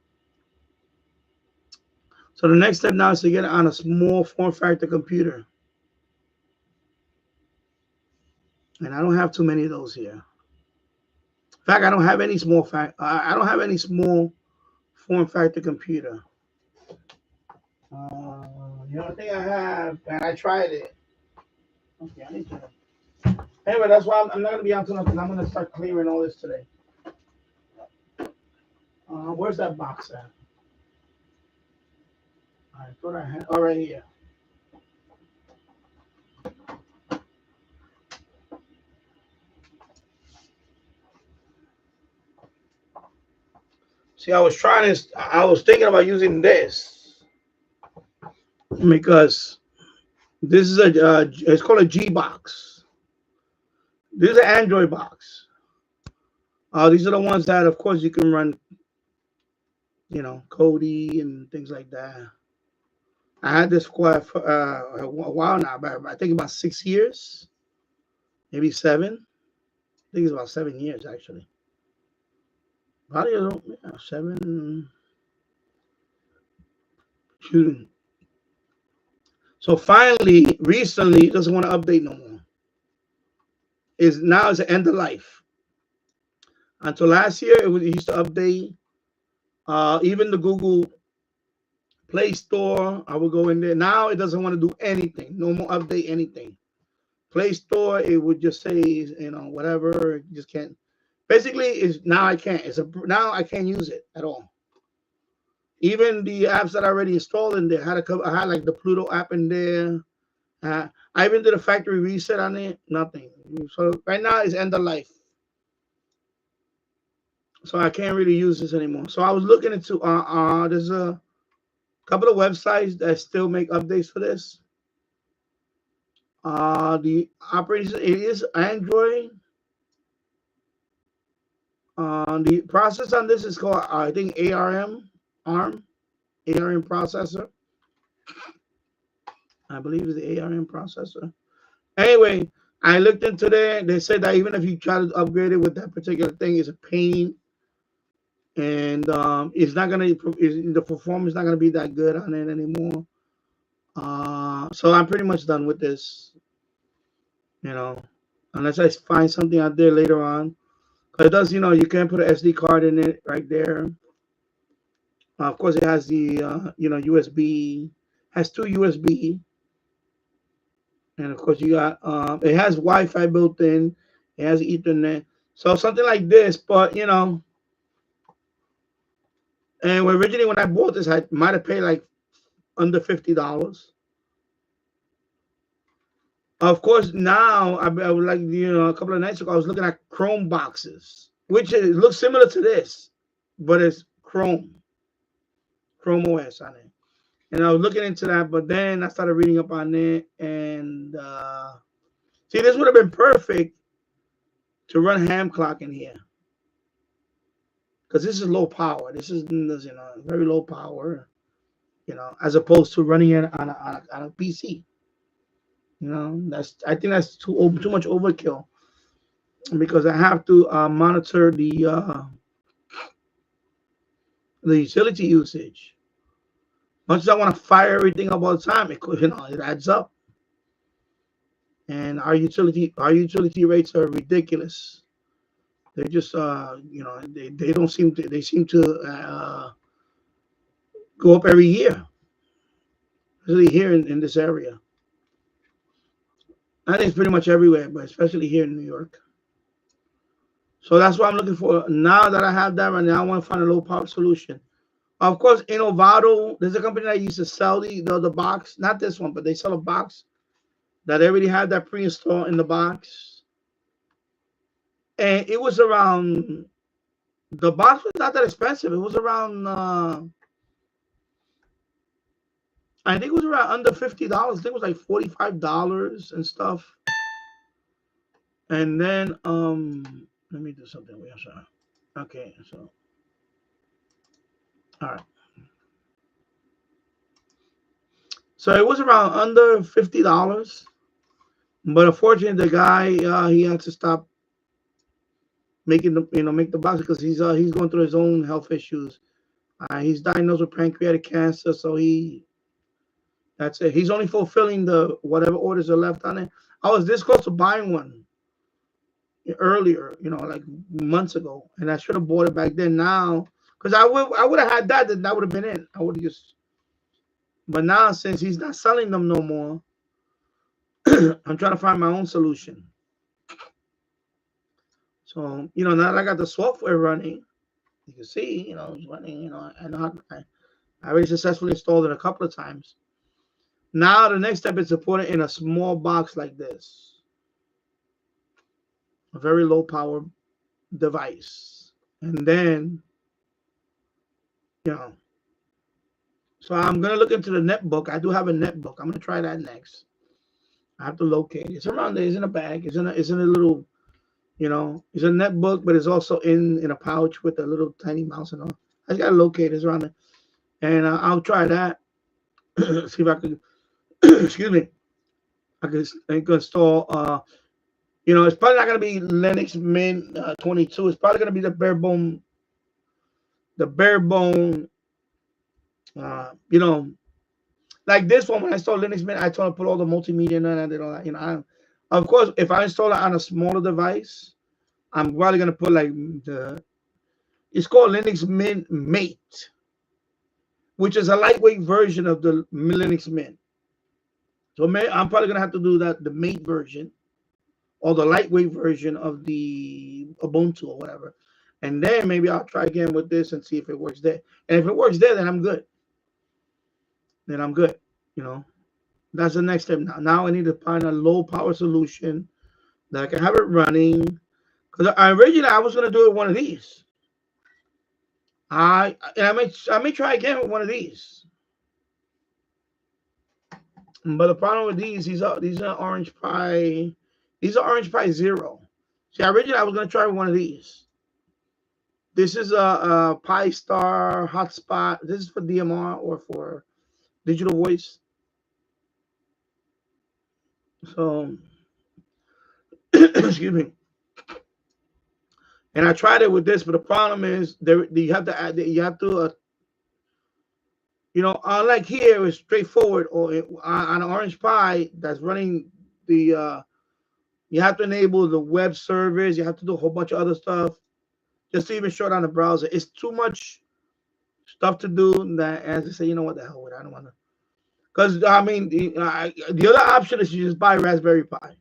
So the next step now is to get it on a small form factor computer. And I don't have too many of those here. In fact, I don't have any small form factor computer. The only thing I have, and I tried it. Okay, I need to. Anyway, that's why I'm not gonna be on too long because I'm gonna start clearing all this today. Where's that box at? I thought I had. Oh, right here. See, I was thinking about using this because this is it's called a G box. This is an Android box. These are the ones that, of course, you can run, Kodi and things like that. I had this for a while now, but I think about 6 years, maybe 7. I think it's about 7 years, actually. Probably 7. Shooting. So finally, recently, it doesn't want to update no more. Now it's the end of life. Until last year, it used to update. Even the Google Play Store, I would go in there. Now it doesn't want to do anything. No more update anything. Play Store, it would just say, whatever. You just can't. Basically, now I can't. Now I can't use it at all. Even the apps that I already installed in there I had like the Pluto app in there. I even did a factory reset on it. Nothing. So right now it's end of life. So I can't really use this anymore. So I was looking into there's a couple of websites that still make updates for this. The operation, it is Android. The process on this is called, I think, ARM processor. I believe it's the ARM processor. Anyway, I looked into that. They said that even if you try to upgrade it with that particular thing, it's a pain. And it's not gonna, the performance is not gonna be that good on it anymore. So I'm pretty much done with this. Unless I find something out there later on. But it does, you can put an SD card in it right there. Of course, it has the USB, has two USB, and of course you got it has Wi-Fi built in, it has Ethernet. So something like this, but and originally when I bought this, I might have paid like under $50. Of course, now I would like a couple of nights ago I was looking at Chrome boxes, which looks similar to this, but it's Chrome OS on it. And I was looking into that, but then I started reading up on it, and see, this would have been perfect to run Hamclock in here because this is low power. This is very low power, as opposed to running it on a PC. I think that's too much overkill because I have to monitor the utility usage. Much as I want to fire everything up all the time, it adds up. And our utility rates are ridiculous. They're just they don't seem to go up every year, especially here in this area. I think it's pretty much everywhere, but especially here in New York. So that's what I'm looking for. Now that I have that right now, I want to find a low power solution. Of course, Innovado, there's a company that used to sell the box, not this one, but they sell a box that already had that pre-installed in the box. And it was around, the box was not that expensive. It was around, I think it was around under $50. I think it was like $45 and stuff. And then, let me do something. Okay, so, all right. So it was around under $50. But unfortunately, the guy he had to stop making make the box because he's going through his own health issues. He's diagnosed with pancreatic cancer, so that's it. He's only fulfilling the whatever orders are left on it. I was this close to buying one earlier, like months ago, and I should have bought it back then. Now, because I would have had that, then that would have been it. I would have just. But now, since he's not selling them no more, I'm trying to find my own solution. So, now that I got the software running, you can see, it's running, I know I already successfully installed it a couple of times. Now the next step is to put it in a small box like this. A very low power device. And then, so I'm going to look into the netbook. I do have a netbook. I'm going to try that next. I have to locate it. It's around there. It's in a bag. It's in a little, it's a netbook, but it's also in a pouch with a little tiny mouse and all. I just got to locate it. It's around there. And I'll try that. See if I can, excuse me, I can install, it's probably not going to be Linux Mint 22. It's probably going to be the bare bone, like this one. When I installed Linux Mint, I told to put all the multimedia in and I did all that. Of course, if I install it on a smaller device, I'm probably going to put like it's called Linux Mint Mate, which is a lightweight version of the Linux Mint. So I'm probably going to have to do that, the Mate version, or the lightweight version of the Ubuntu or whatever. And then maybe I'll try again with this and see if it works there. And if it works there, then I'm good. That's the next step now. Now I need to find a low power solution that I can have it running. Because originally I was going to do it with one of these. I may try again with one of these. But the problem with these are Orange Pi. These are Orange Pi Zero. See, originally I was going to try one of these. This is a Pi Star hotspot. This is for DMR or for digital voice. So, excuse me. And I tried it with this, but the problem is you have to unlike here, it's straightforward. Or on an Orange Pi that's running the, you have to enable the web service. You have to do a whole bunch of other stuff just to even show it on the browser. It's too much. stuff to do that, as I say, you know what the hell with it, I don't want to. Because I mean, the other option is you just buy Raspberry Pi.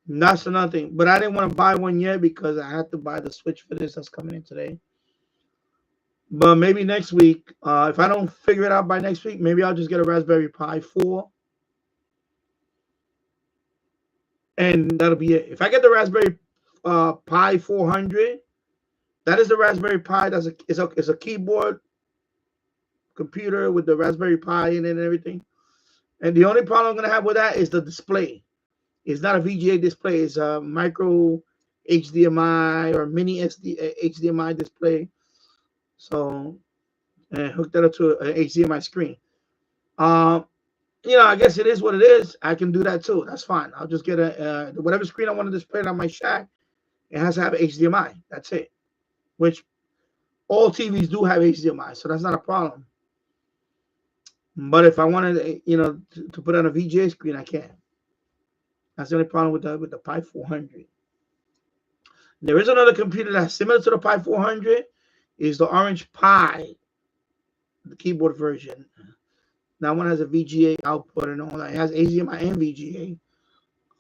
And that's another thing. But I didn't want to buy one yet because I had to buy the switch for this that's coming in today. But maybe next week, if I don't figure it out by next week, maybe I'll just get a Raspberry Pi 4. And that'll be it. If I get the Raspberry Pi 400, that is the Raspberry Pi. It's a keyboard computer with the Raspberry Pi in it and everything. And the only problem I'm going to have with that is the display. It's not a VGA display. It's a micro HDMI or mini HDMI display. So, and hook that up to an HDMI screen. I guess it is what it is. I can do that too. That's fine. I'll just get a whatever screen I want to display on my shack. It has to have HDMI. That's it. Which all TVs do have HDMI, so that's not a problem. But if I wanted, to put on a VGA screen, I can. That's the only problem with the Pi 400. There is another computer that's similar to the Pi 400. Is the Orange Pi, the keyboard version. That one has a VGA output and all that. It has HDMI and VGA.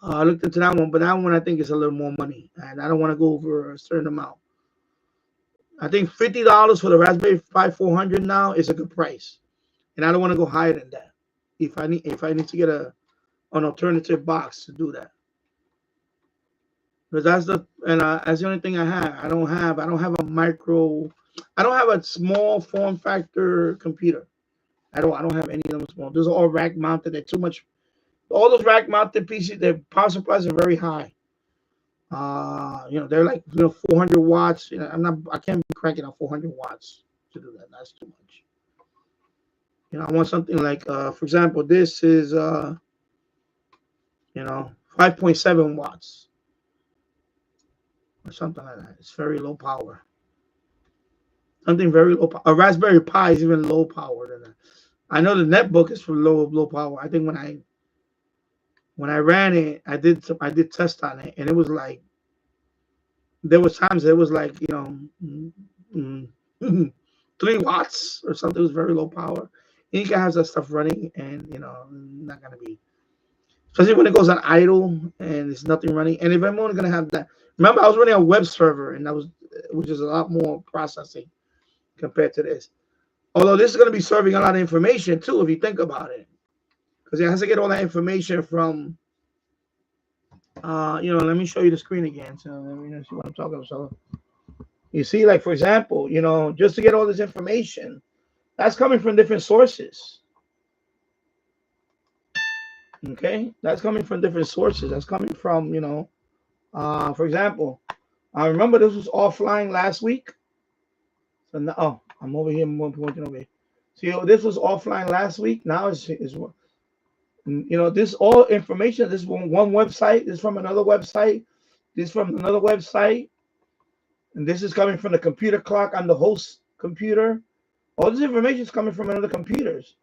I looked into that one, but that one I think is a little more money, and I don't want to go over a certain amount. I think $50 for the Raspberry Pi 400 now is a good price, and I don't want to go higher than that. If I need to get an alternative box to do that, because that's the only thing I have. I don't have a small form factor computer. I don't have any of them small. Those are all rack mounted. They're too much. All those rack mounted PCs, their power supplies are very high. They're like 400 watts. I can't be cranking out 400 watts to do that. That's too much. I want something like, for example, this is 5.7 watts or something like that. It's very low power. Something very low power. A Raspberry Pi is even low power than that. I know the netbook is for low power. I think when I ran it, I did test on it, and it was like there was times it was like 3 watts or something. It was very low power. And you can have that stuff running, and not gonna be, especially when it goes on idle and there's nothing running. And if I'm only gonna have that, remember I was running a web server, and which is a lot more processing compared to this. Although this is going to be serving a lot of information too, if you think about it, because it has to get all that information from, let me show you the screen again. So let me see what I'm talking about. So you see, like, for example, just to get all this information, that's coming from different sources. Okay, that's coming from different sources. That's coming from, for example, I remember this was offline last week. So now, I'm over here. I'm pointing over here. See, this was offline last week. Now it's this all information. This one website. This is from another website. This is from another website. And this is coming from the computer clock on the host computer. All this information is coming from other computers.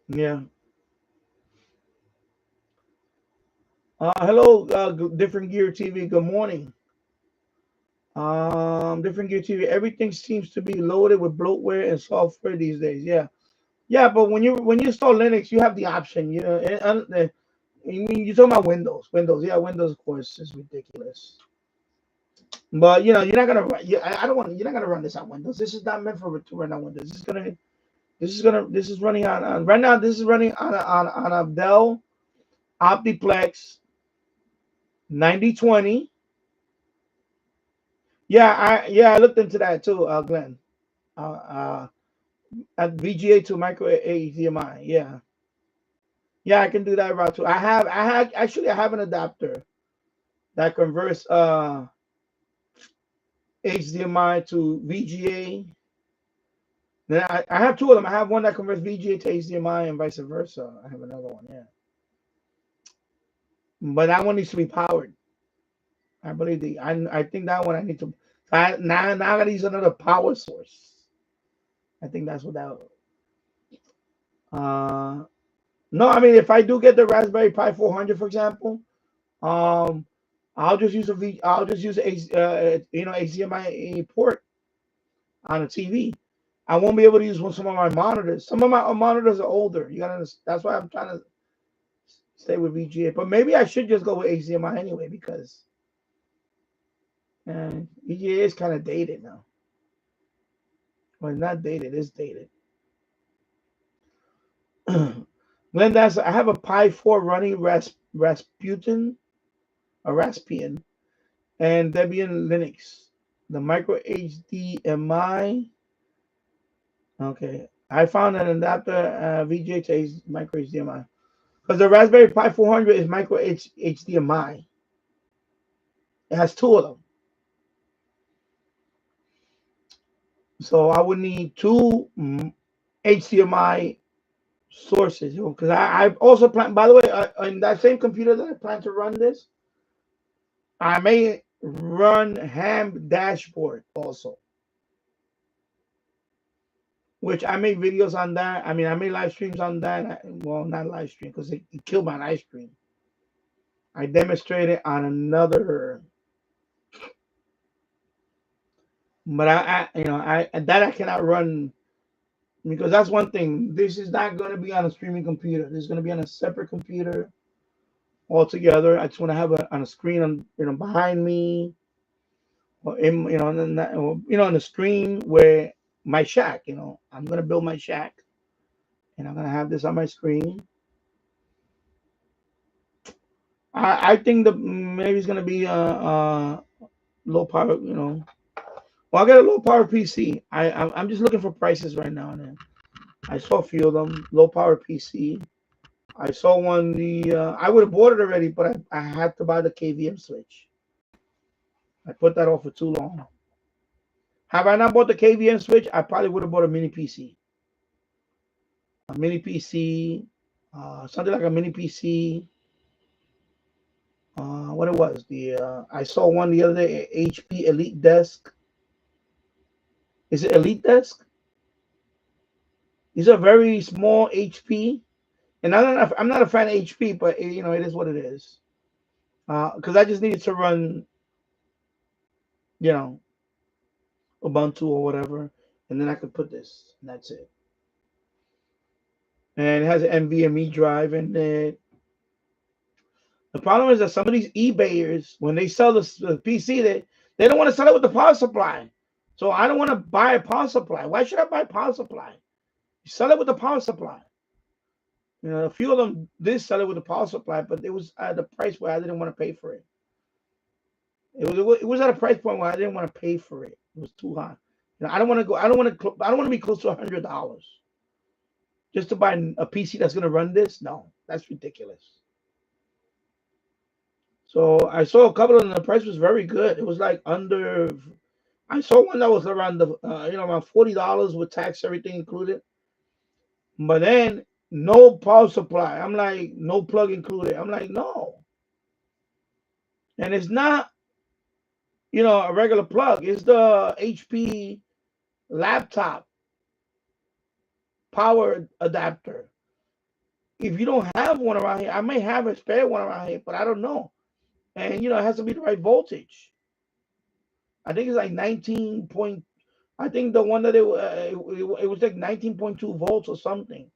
Yeah. Hello, Different Gear TV. Good morning. Different Gear TV. Everything seems to be loaded with bloatware and software these days. Yeah. But when you install Linux, you have the option. You're talking about Windows. Yeah, Windows, of course, is ridiculous. But you're not gonna. I don't want. You're not gonna run this on Windows. This is not meant to run on Windows. This is running on right now. This is running on a Dell Optiplex 9020. I looked into that too, Glenn. At VGA to micro HDMI. Yeah, I can do that route too. I have an adapter that converts HDMI to VGA. Then I have two of them. I have one that converts VGA to HDMI and vice versa. I have another one, yeah. But that one needs to be powered. I believe I think that one I need to. Now I gotta use another power source. I think that's what that. No, I mean, if I do get the Raspberry Pi 400, for example, I'll just use I'll just use a HDMI port on a TV. I won't be able to use some of my monitors. Some of my monitors are older. You gotta understand. That's why I'm trying to stay with VGA. But maybe I should just go with HDMI anyway because VGA is kind of dated now. Well, not dated. It's dated. Glenn, I have a Pi 4 running Rasputin, a Raspbian, and Debian Linux. The micro HDMI. Okay. I found an adapter VGA to micro HDMI. Because the Raspberry Pi 400 is micro HDMI. It has two of them. So I would need two HDMI sources. Because I also plan, by the way, in that same computer that I plan to run this, I may run Ham Dashboard also. Which I make videos on that. I mean, I made live streams on that. Well, not live stream because it killed my live stream. I demonstrated on another, but I cannot run because that's one thing. This is not going to be on a streaming computer. This is going to be on a separate computer altogether. I just want to have it on a screen on behind me, or in on the screen where my shack. I'm going to build my shack, and I'm going to have this on my screen. I think maybe it's gonna be low power. Well, I got a low power PC. I'm just looking for prices right now. And I saw a few of them. Low power PC. I saw one. I would have bought it already, but I had to buy the KVM switch. I put that off for too long. Have I not bought the KVM switch, I probably would have bought a mini PC. A mini PC, something like a mini PC. What it was? I saw one the other day, HP Elite Desk. Is it Elite Desk? These are very small HP, and I'm not a fan of HP, but it is what it is. Because I just needed to run, Ubuntu or whatever, and then I could put this, and that's it. And it has an NVMe drive in it. The problem is that some of these eBayers, when they sell the PC, they don't want to sell it with the power supply. So I don't want to buy a power supply. Why should I buy a power supply? You sell it with the power supply. A few of them did sell it with the power supply, but it was at the price where I didn't want to pay for it. It was at a price point where I didn't want to pay for it. It was too high. I don't want to go. I don't want to be close to $100 just to buy a PC that's going to run this. No, that's ridiculous. So I saw a couple of them. The price was very good. It was like under. I saw one that was around around $40 with tax, everything included. But then no power supply. I'm like, no plug included. I'm like, no. And it's not, a regular plug. It's the HP laptop power adapter. If you don't have one around here, I may have a spare one around here, but I don't know. And, it has to be the right voltage. I think it's like 19 point. I think the one that it was like 19.2 volts or something.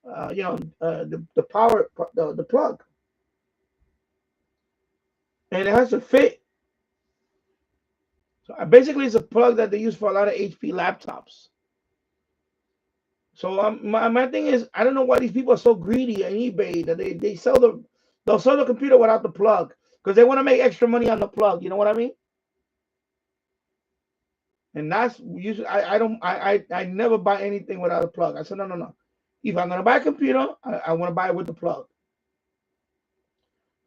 The power, the plug. And it has to fit. So basically, it's a plug that they use for a lot of HP laptops. So my thing is, I don't know why these people are so greedy on eBay that they'll sell the computer without the plug because they want to make extra money on the plug. You know what I mean? And that's usually I never buy anything without a plug. I said no. If I'm gonna buy a computer, I want to buy it with the plug.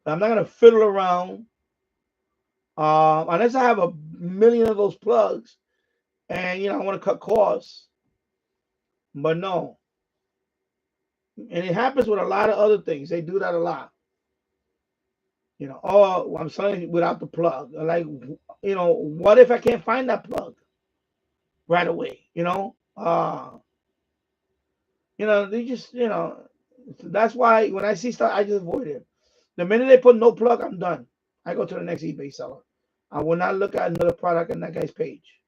I'm not gonna fiddle around unless I have a million of those plugs, and I want to cut costs. But no, and it happens with a lot of other things. They do that a lot. Oh, I'm selling it without the plug. Like, what if I can't find that plug right away? They just, that's why when I see stuff, I just avoid it. The minute they put no plug, I'm done. I go to the next eBay seller. I will not look at another product on that guy's page.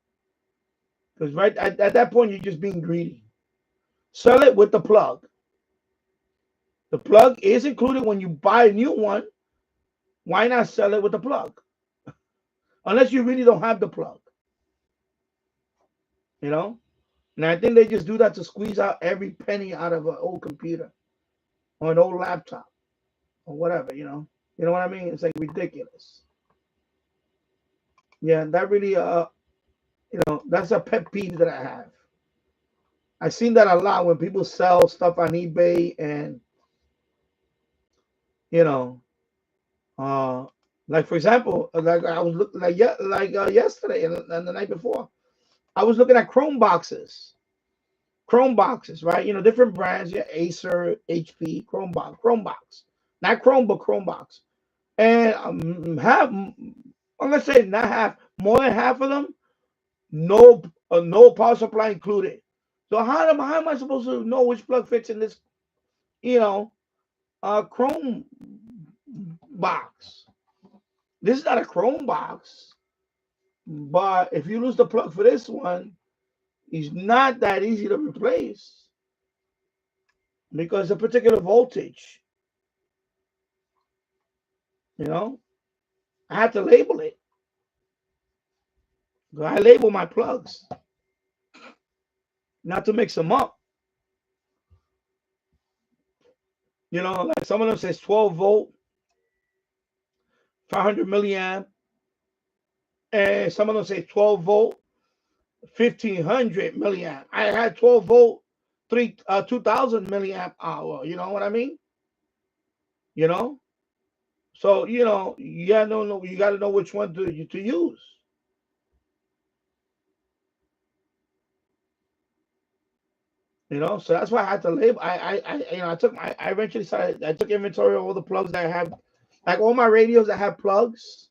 Because right at that point, you're just being greedy. Sell it with the plug. The plug is included when you buy a new one. Why not sell it with the plug? Unless you really don't have the plug. You know? And I think they just do that to squeeze out every penny out of an old computer or an old laptop or whatever, you know? You know what I mean? It's like ridiculous. Yeah, that really, that's a pet peeve that I have. I've seen that a lot when people sell stuff on eBay and, you know, like for example, like I was looking yesterday and the night before, I was looking at Chrome boxes, right? You know, different brands, yeah, Acer, HP, Chrome box, not Chrome, but Chrome box, and I'm gonna say not half, more than half of them, no power supply included. So how am I supposed to know which plug fits in this, you know, Chrome box? This is not a Chrome box, but if you lose the plug for this one, it's not that easy to replace because a particular voltage, you know, I had to label it. I label my plugs, not to mix them up. You know, like some of them says 12 volt, 500 milliamp, and some of them say 12 volt, 1500 milliamp. I had 12 volt, 2000 milliamp hour. You know what I mean? You know, so you know, you got to know which one to use. You know, so that's why I had to label. I eventually started. I took inventory of all the plugs that I have, like all my radios that have plugs.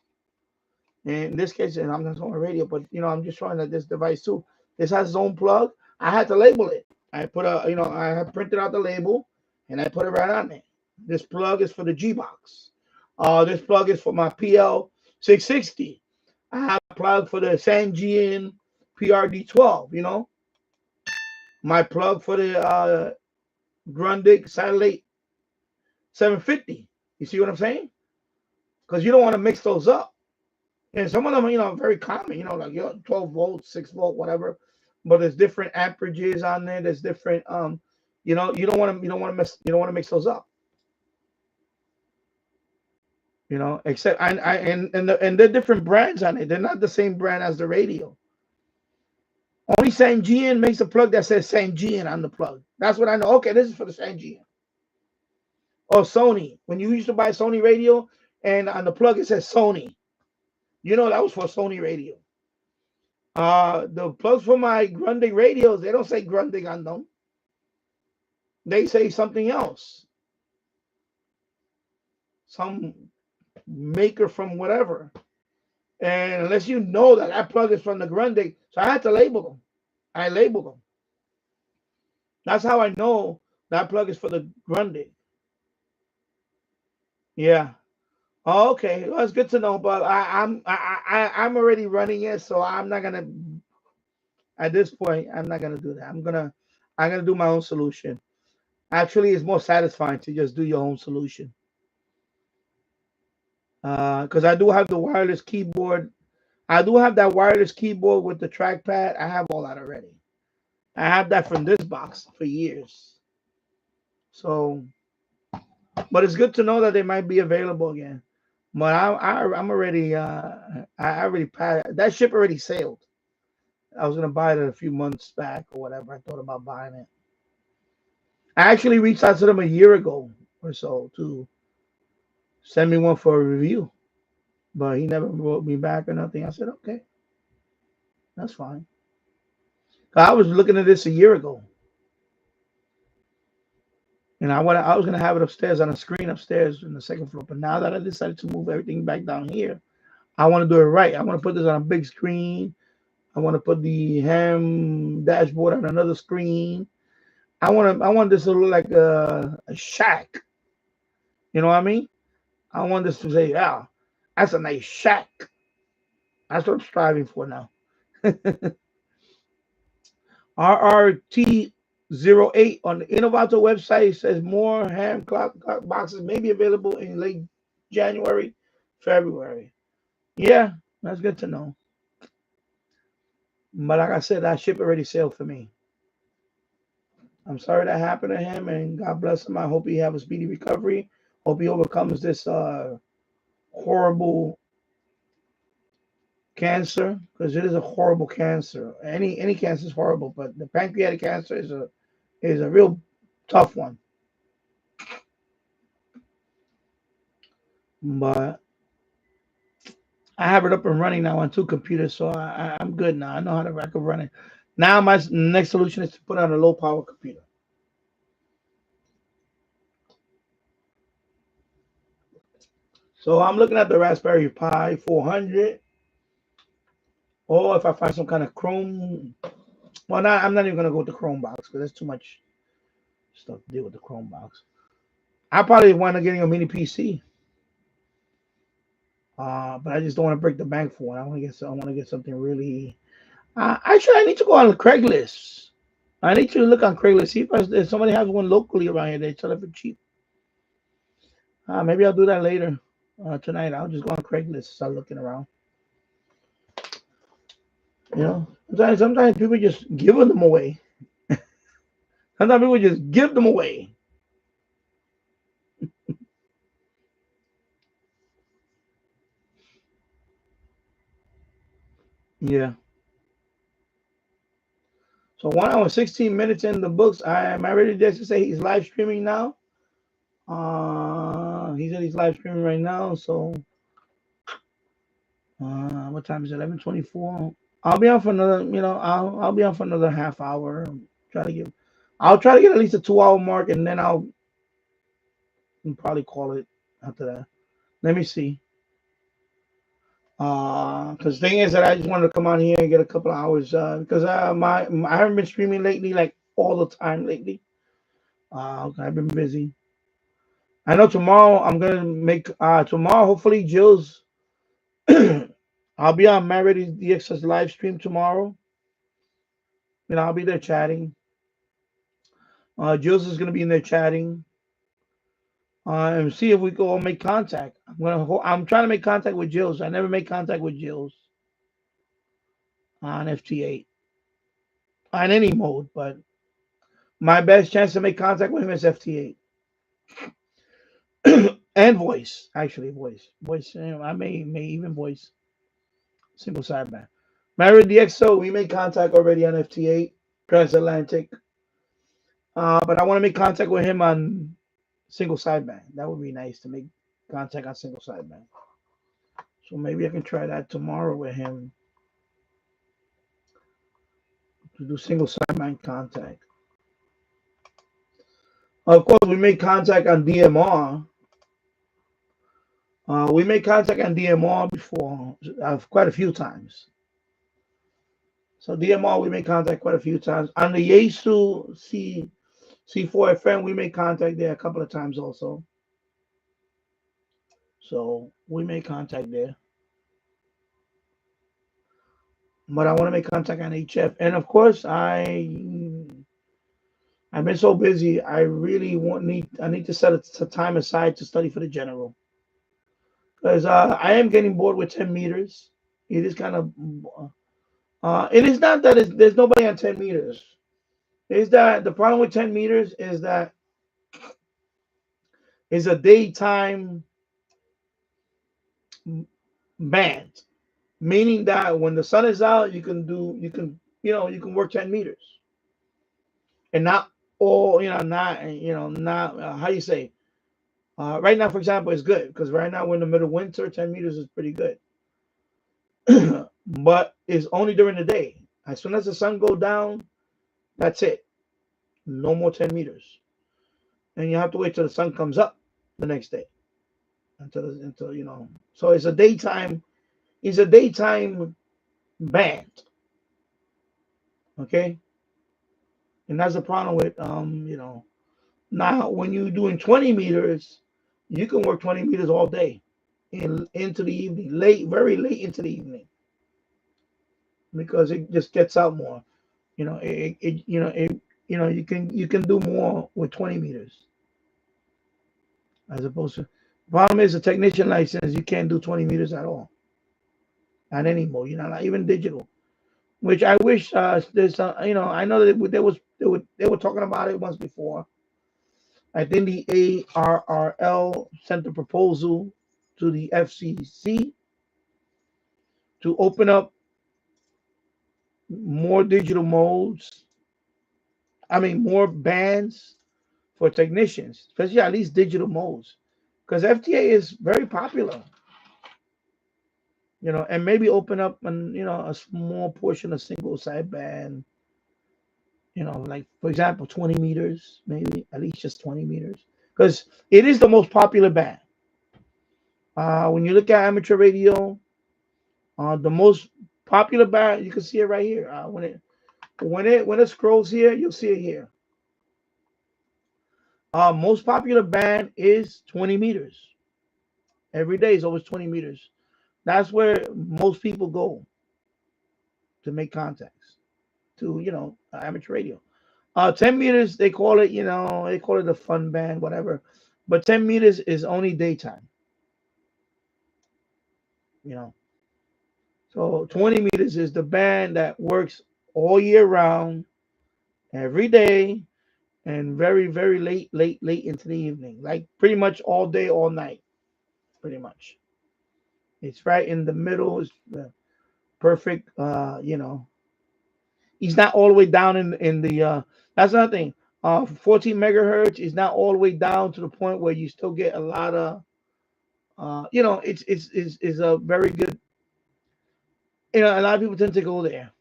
In this case, and I'm not talking about radio, but you know, I'm just showing that this device too. This has its own plug. I had to label it. I put I have printed out the label and I put it right on there. This plug is for the G box. This plug is for my PL 660. I have a plug for the Sangean PRD12. You know, my plug for the Grundig Satellite 750. You see what I'm saying? Because you don't want to mix those up. And some of them, you know, very common, you know, like 12 volts, 6 volt, whatever. But there's different amperages on there. There's different, you know, you don't want to mix those up. You know, except and they're different brands on it. They're not the same brand as the radio. Only Sangean makes a plug that says Sangean on the plug. That's what I know. Okay, this is for the Sangean. Or Sony. When you used to buy a Sony radio and on the plug it says Sony, you know that was for Sony radio. The plugs for my Grundig radios, they don't say Grundig on them. They say something else. Some maker from whatever. And unless you know that that plug is from the Grundig, so I had to label them. I labeled them. That's how I know that plug is for the Grundig. Yeah. Oh, okay. Well, it's good to know, but I'm already running it, so I'm not gonna. At this point, I'm not gonna do that. I'm gonna do my own solution. Actually, it's more satisfying to just do your own solution. Because I do have the wireless keyboard. I do have that wireless keyboard with the trackpad. I have all that already. I have that from this box for years. So, but it's good to know that they might be available again. But I'm already I already passed. That ship already sailed. I was gonna buy it a few months back or whatever. I thought about buying it. I actually reached out to them a year ago or so to send me one for a review, but he never wrote me back or nothing. I said, okay, that's fine. I was looking at this a year ago, and I was gonna have it upstairs on a screen upstairs in the second floor. But now that I decided to move everything back down here, I want to do it right. I want to put this on a big screen. I want to put the ham dashboard on another screen. I want this to look like a shack. You know what I mean? I want this to say, yeah. That's a nice shack. That's what I'm striving for now. RRT08 on the Innovato website says more Hamclock boxes may be available in late January, February. Yeah, that's good to know. But like I said, that ship already sailed for me. I'm sorry that happened to him, and God bless him. I hope he have a speedy recovery. Hope he overcomes this horrible cancer, because it is a horrible cancer. Any cancer is horrible, but the pancreatic cancer is a real tough one. But I have it up and running now on 2 computers, so I'm good now. I know how to rack up running. Now my next solution is to put on a low power computer. So I'm looking at the Raspberry Pi 400, or if I find some kind of Chrome. Well, I'm not even gonna go with the Chrome box because there's too much stuff to deal with the Chrome box. I probably wind up getting a mini PC, but I just don't want to break the bank for it. I want to get something really. Actually, I need to go on Craigslist. I need to look on Craigslist, see if somebody has one locally around here. They sell it for cheap. Maybe I'll do that later tonight. I'll just go on Craigslist and start looking around. You know, sometimes people just give them away. Sometimes people just give them away. Yeah. So 1 hour 16 minutes in the books. Am I ready just to say he's live streaming now? He said he's live streaming right now. So what time is it? 11:24. I'll be on for another. I'll be on for another half hour. I'll try to get at least a 2 hour mark, and then I'll probably call it after that. Let me see. Because the thing is that I just wanted to come on here and get a couple of hours because I haven't been streaming lately, like all the time lately. I've been busy. I know tomorrow I'm gonna make tomorrow hopefully Jill's. I'll be on Married DX's live stream tomorrow. I'll be there chatting. Jill's is gonna be in there chatting. And see if we can all make contact. I'm trying to make contact with Jill's. I never make contact with Jill's on FT8 on any mode, but my best chance to make contact with him is FT8 and voice. Actually, voice. I may even voice single sideband. Married DXO, we made contact already on FT8 transatlantic, but I want to make contact with him on single sideband. That would be nice to make contact on single sideband. So maybe I can try that tomorrow with him to do single sideband contact. Of course, we made contact on DMR. We made contact on DMR before, quite a few times. So DMR, we made contact quite a few times. On the Yaesu C4 FM, we made contact there a couple of times also. So we made contact there. But I want to make contact on HF. And of course, I've been so busy. I really I need to set a time aside to study for the general. Because I am getting bored with 10 meters. It is kind of it is not that there's nobody on 10 meters. Is that the problem with 10 meters is that it's a daytime band, meaning that when the sun is out, you can work 10 meters, and not all not how you say. Right now, for example, it's good because right now we're in the middle of winter. 10 meters is pretty good, but it's only during the day. As soon as the sun goes down, that's it. No more 10 meters, and you have to wait till the sun comes up the next day until So it's a daytime. It's a daytime band. Okay, and that's the problem with Now when you're doing 20 meters, you can work 20 meters all day. into the evening, late, very late into the evening, because it just gets out more. You can do more with 20 meters as opposed to. Problem is, a technician license, you can't do 20 meters at all, not anymore. Not even digital. Which I wish there's, I know that they were talking about it once before. I think the ARRL sent a proposal to the FCC to open up more digital modes. I mean, more bands for technicians, especially at least digital modes, because FTA is very popular. And maybe open up a small portion of single sideband. Like for example, 20 meters, maybe at least just 20 meters, because it is the most popular band. When you look at amateur radio, the most popular band, you can see it right here. When it scrolls here, you'll see it here. Most popular band is 20 meters. Every day is always 20 meters. That's where most people go to make contacts to amateur radio. 10 meters, they call it, a fun band, whatever. But 10 meters is only daytime. You know, so 20 meters is the band that works all year round, every day, and very, very late, late, late into the evening, like pretty much all day, all night, pretty much. It's right in the middle. It's the perfect. He's not all the way down in the. That's another thing. 14 megahertz is not all the way down to the point where you still get a lot of. It's a very good. A lot of people tend to go there.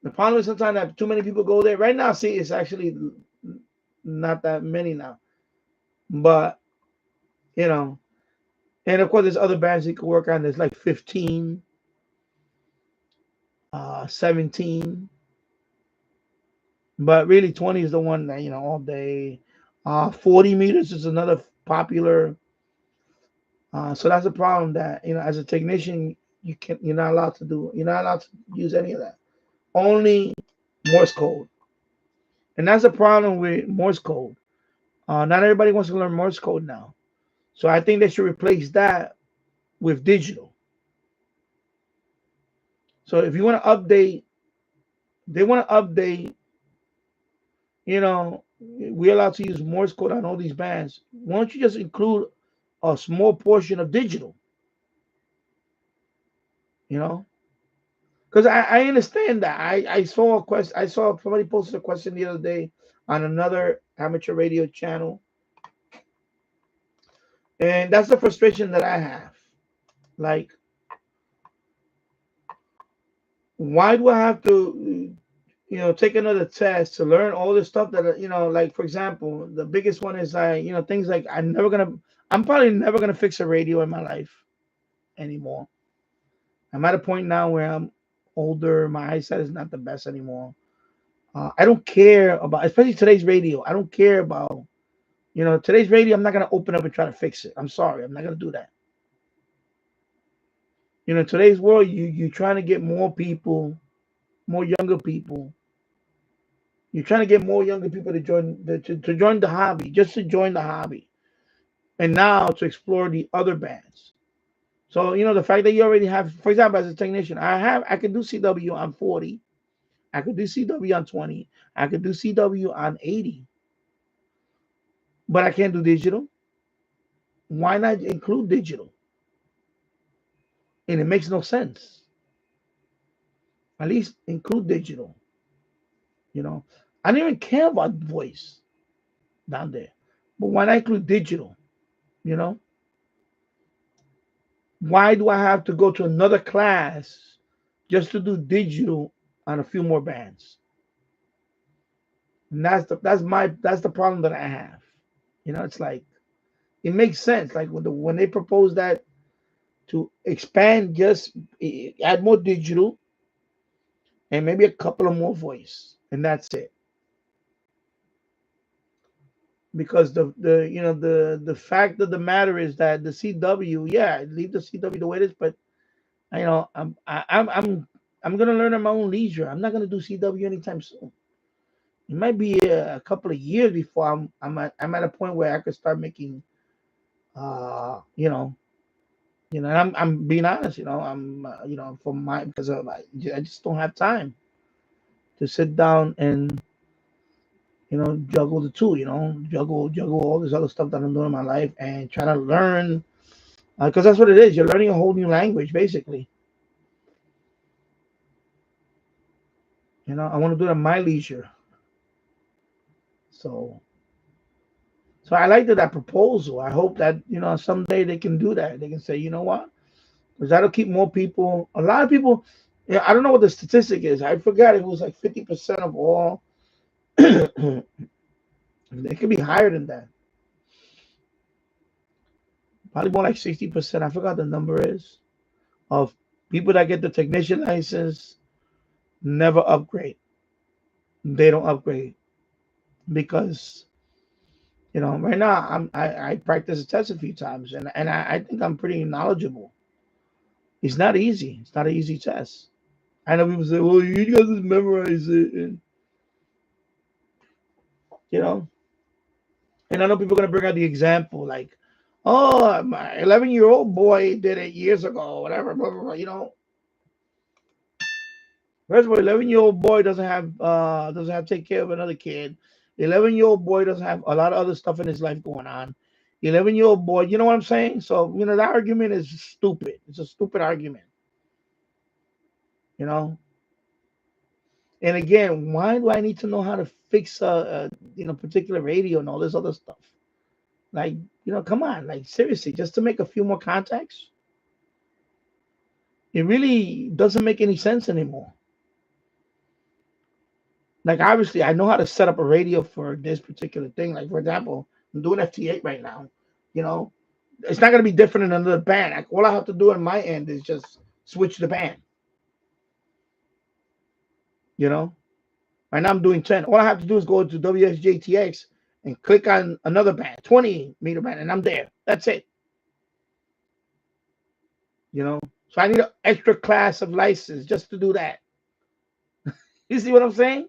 The problem is sometimes that too many people go there. Right now, see, it's actually not that many now. But you know, and of course, there's other bands you can work on. There's like 15, 17, but really 20 is the one that all day. 40 meters is another popular. So that's a problem that as a technician you're not allowed to do. You're not allowed to use any of that. Only Morse code, and that's a problem with Morse code. Not everybody wants to learn Morse code now, so I think they should replace that with digital. So if you want to update, they want to update. We're allowed to use Morse code on all these bands. Why don't you just include a small portion of digital? Because I understand that. I saw a question. I saw somebody posted a question the other day on another amateur radio channel, and that's the frustration that I have. Like, why do I have to, take another test to learn all this stuff that like for example, the biggest one is things like I'm probably never gonna fix a radio in my life anymore. I'm at a point now where I'm older. My eyesight is not the best anymore. I don't care about, especially today's radio. I don't care about, today's radio. I'm not gonna open up and try to fix it. I'm sorry, I'm not gonna do that. In today's world, you're trying to get more people, more younger people. You're trying to get more younger people to join the hobby, just to join the hobby, and now to explore the other bands. So the fact that you already have, for example, as a technician, I can do CW on 40, I could do CW on 20, I could do CW on 80, but I can't do digital. Why not include digital? And it makes no sense. At least include digital. I don't even care about voice down there, but why not include digital? You know, why do I have to go to another class just to do digital on a few more bands? And that's the problem that I have. It's like it makes sense. Like when they propose that to expand, just add more digital and maybe a couple of more voice, and that's it. because the fact of the matter is that the CW, yeah, leave the CW the way it is, but I'm gonna learn at my own leisure. I'm not gonna do CW anytime soon. It might be a couple of years before I'm at a point where I could start making uh you know and I'm being honest. I'm for my because I just don't have time to sit down and juggle the two. Juggle all this other stuff that I'm doing in my life and try to learn because that's what it is. You're learning a whole new language basically. I want to do it at my leisure. So so I like that proposal. I hope that someday they can do that. They can say, you know what, because that'll keep more people. A lot of people. Yeah, I don't know what the statistic is. I forgot it was like 50% of all. It could be higher than that. Probably more like 60%. I forgot the number is of people that get the technician license never upgrade. They don't upgrade because right now I practice a test a few times and I think I'm pretty knowledgeable. It's not easy. It's not an easy test. I know people say, "Well, you guys just memorize it," and you know. And I know people are gonna bring out the example like, "Oh, my 11-year-old boy did it years ago, whatever." Blah, blah, blah. First of all, 11-year-old boy doesn't have to take care of another kid. 11-year-old boy doesn't have a lot of other stuff in his life going on. 11-year-old boy, you know what I'm saying? So that argument is stupid. It's a stupid argument. You know. And again, why do I need to know how to fix a particular radio and all this other stuff? Like, come on, like seriously, just to make a few more contacts? It really doesn't make any sense anymore. Like obviously I know how to set up a radio for this particular thing. Like for example, I'm doing FT8 right now. You know, it's not gonna be different in another band. Like all I have to do on my end is just switch the band. You know, right now I'm doing 10. All I have to do is go to WSJTX and click on another band, 20-meter band, and I'm there. That's it. So I need an extra class of license just to do that. You see what I'm saying?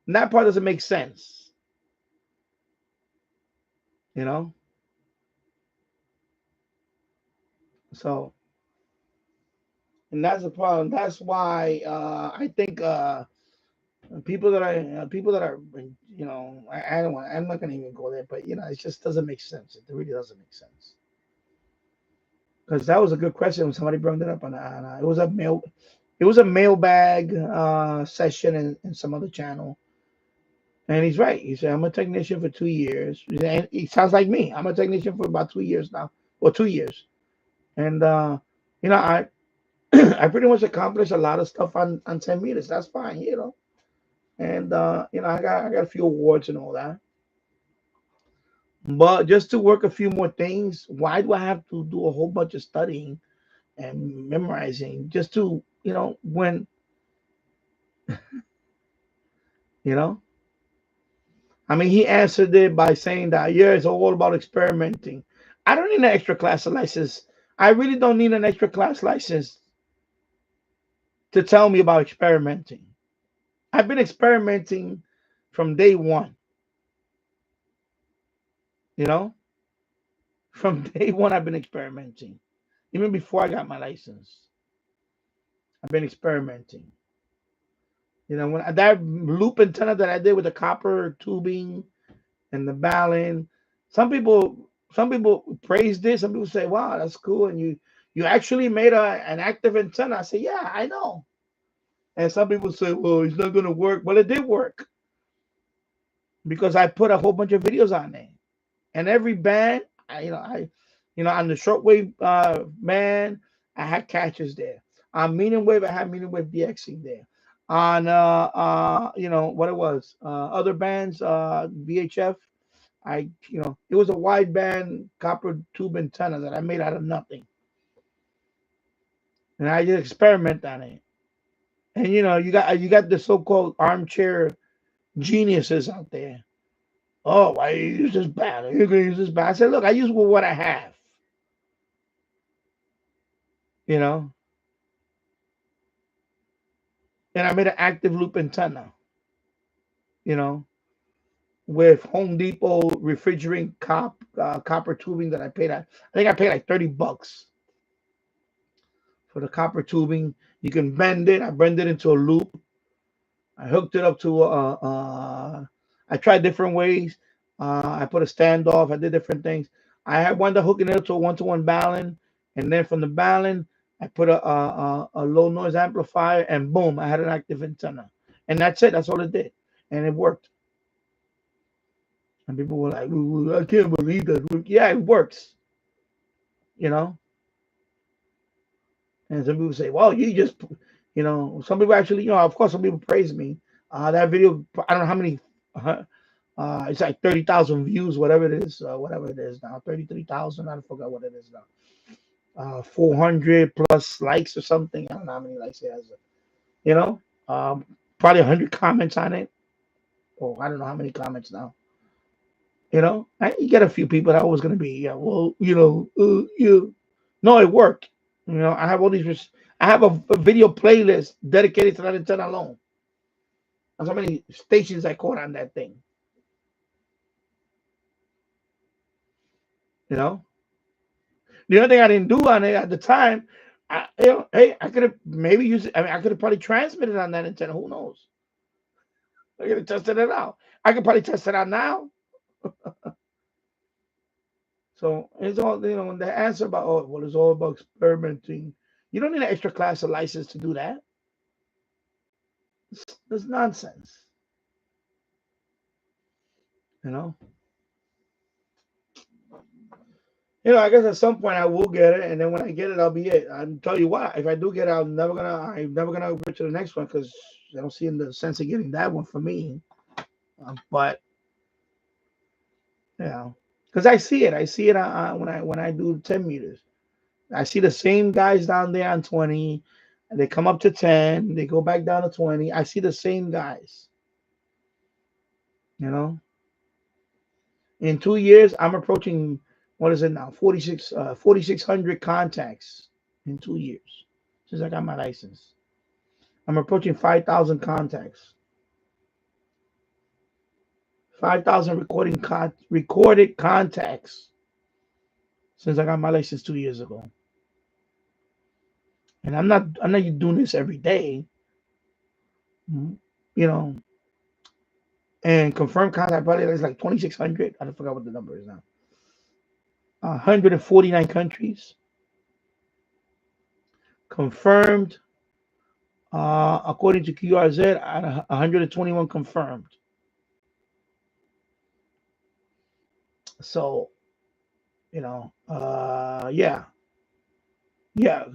And that part doesn't make sense. You know. So, and that's the problem. That's why I think people that are I don't want. I'm not gonna even go there, but it just doesn't make sense. It really doesn't make sense. Because that was a good question when somebody brought it up it was a mailbag session in some other channel. And he's right. He said, I'm a technician for 2 years. And he sounds like me. I'm a technician for about 2 years now. Or 2 years. And I I pretty much accomplished a lot of stuff on 10 meters. That's fine. And I got a few awards and all that. But just to work a few more things, why do I have to do a whole bunch of studying and memorizing just to, when, you know? I mean, he answered it by saying that, yeah, it's all about experimenting. I don't need an extra class license. I really don't need an extra class license to tell me about experimenting. I've been experimenting from day one, you know? From day one, I've been experimenting. Even before I got my license, I've been experimenting. When that loop antenna that I did with the copper tubing and the balun, some people some people praise this. Some people say, "Wow, that's cool," and you actually made an active antenna. I say, "Yeah, I know." And some people say, "Well, it's not going to work." Well, it did work because I put a whole bunch of videos on there, and every band, on the shortwave band, I had catches there. On medium wave, I had medium wave DXing there. On what it was, other bands, VHF, it was a wide band copper tube antenna that I made out of nothing, and I just experiment on it. And you got the so-called armchair geniuses out there. Oh, why you use this band? You're gonna use this band. I said, look, I use what I have. You know, and I made an active loop antenna. You know, with Home Depot refrigerating copper tubing that I paid. I think I paid like $30 for the copper tubing. You can bend it. I bend it into a loop. I hooked it up to. I tried different ways. I put a standoff. I did different things. I had wound up hooking it up to a one-to-one balun, and then from the balun, I put a low noise amplifier, and boom, I had an active antenna, and that's it. That's all it did, and it worked. And people were like, "Ooh, I can't believe that." Yeah, it works. You know. And some people say, "Well, you just," some people actually, of course, some people praise me. That video, I don't know how many. It's like 30,000 views, whatever it is now, 33,000. I forgot what it is now. 400 plus likes or something. I don't know how many likes it has. You know, probably 100 comments on it. Oh, I don't know how many comments now. You get a few people that are always going to be, yeah, well, no, it worked. I have all these, I have a video playlist dedicated to that antenna alone. That's how many stations I caught on that thing. You know, the only thing I didn't do on it at the time, hey, I could have maybe used it. I mean, I could have probably transmitted on that antenna. Who knows? I could have tested it out. I could probably test it out now. So it's all, the answer about, oh, well, it's all about experimenting. You don't need an extra class of license to do that. That's nonsense. You know. I guess at some point I will get it, and then when I get it, I'll be it. I'll tell you what, if I do get it, I'm never gonna go to the next one because I don't see the sense of getting that one for me. But because I see it when I do 10 meters. I see the same guys down there on 20, and they come up to 10, they go back down to 20. I see the same guys. You know, in 2 years, I'm approaching, what is it now? 4,600 contacts in 2 years since I got my license. I'm approaching 5,000 contacts. 5,000 recorded contacts since I got my license 2 years ago. And I'm not doing this every day. You know, and confirmed contact probably is like 2,600. I forgot what the number is now. 149 countries confirmed, according to QRZ, 121 confirmed. So, yeah.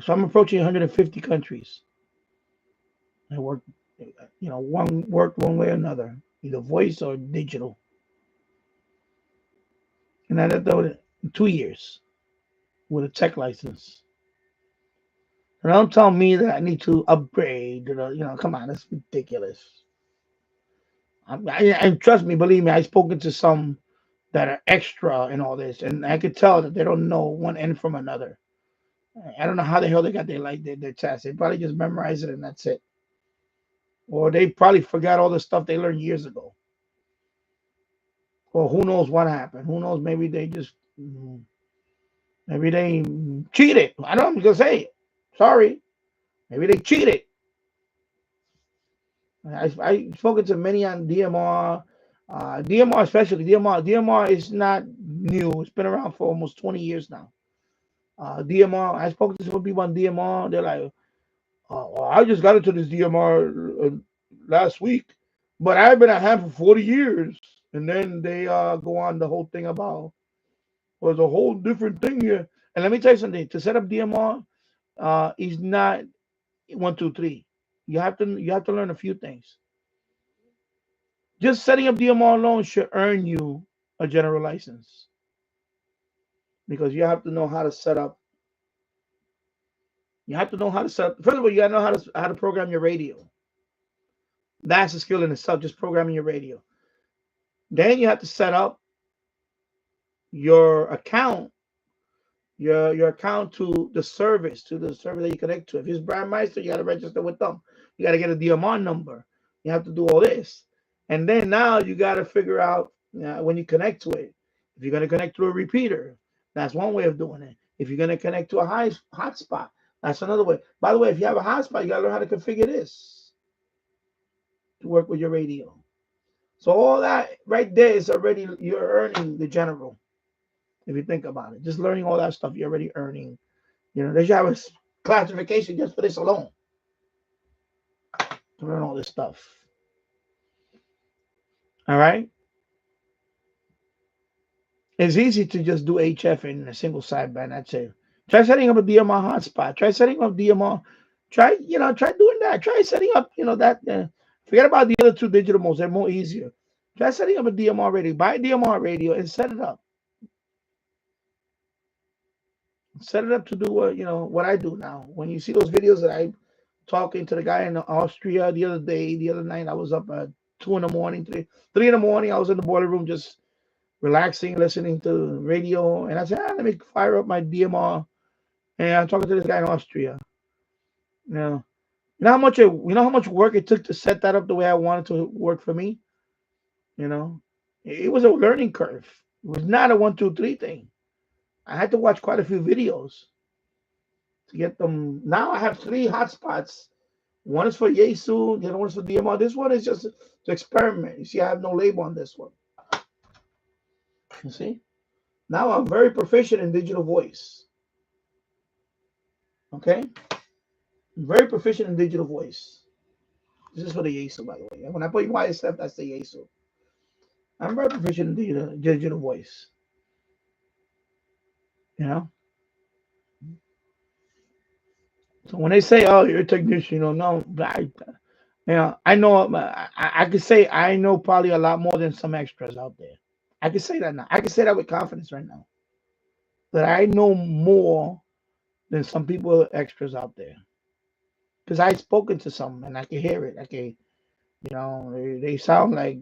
So I'm approaching 150 countries. I work, one worked one way or another, either voice or digital. And I did that in 2 years with a tech license. And don't tell me that I need to upgrade. Come on, that's ridiculous. And trust me, believe me, I've spoken to some that are extra in all this, and I could tell that they don't know one end from another. I don't know how the hell they got their test. They probably just memorize it and that's it. Or they probably forgot all the stuff they learned years ago. Or who knows what happened? Who knows? Maybe they cheated. I don't know. I'm gonna say it. Sorry. Maybe they cheated. I've spoken to many on DMR. DMR especially. DMR is not new. It's been around for almost 20 years now. DMR. I spoke to some people on DMR. They're like, oh, I just got into this DMR last week, but I've been at ham for 40 years. And then they go on the whole thing about, well, there's a whole different thing here. And let me tell you something. To set up DMR is not 1, 2, 3. You have to learn a few things. Just setting up DMR alone should earn you a general license because you have to know how to set up. You have to know how to set up. First of all, you got to know how to program your radio. That's a skill in itself, just programming your radio. Then you have to set up your account, your account to the service, that you connect to. If it's Brandmeister, you got to register with them. You got to get a DMR number. You have to do all this, and then now you got to figure out when you connect to it. If you're going to connect to a repeater, that's one way of doing it. If you're going to connect to a hotspot, that's another way. By the way, if you have a hotspot, you got to learn how to configure this to work with your radio. So all that right there is already, you're earning the general. If you think about it, just learning all that stuff, you're already earning. They should have a classification just for this alone to learn all this stuff. All right. It's easy to just do HF in a single sideband. That's it. Try setting up a DMR hotspot. Try setting up DMR. Try doing that. Try setting up, that. Forget about the other two digital modes. They're more easier. Try setting up a DMR radio. Buy a DMR radio and set it up. Set it up to do what I do now. When you see those videos that I talking to the guy in Austria the other night, I was up at 2 in the morning, 3 in the morning. I was in the boiler room just relaxing, listening to radio, and I said, let me fire up my DMR. And I'm talking to this guy in Austria. You know how much work it took to set that up the way I wanted to work for me. It was a learning curve. It was not a 1, 2, 3 thing. I had to watch quite a few videos to get them. Now I have 3 hotspots. One is for Yaesu, the other one is for DMR. This one is just to experiment. You see, I have no label on this one. You see? Now I'm very proficient in digital voice. Okay? I'm very proficient in digital voice. This is for the Yaesu, by the way. When I put YSF, that's the Yaesu. I'm very proficient in digital voice. So when they say, "Oh, you're a technician," no, I know. I could say I know probably a lot more than some extras out there. I can say that now. I can say that with confidence right now. That I know more than some people extras out there. Because I've spoken to some and I can hear it. They sound like,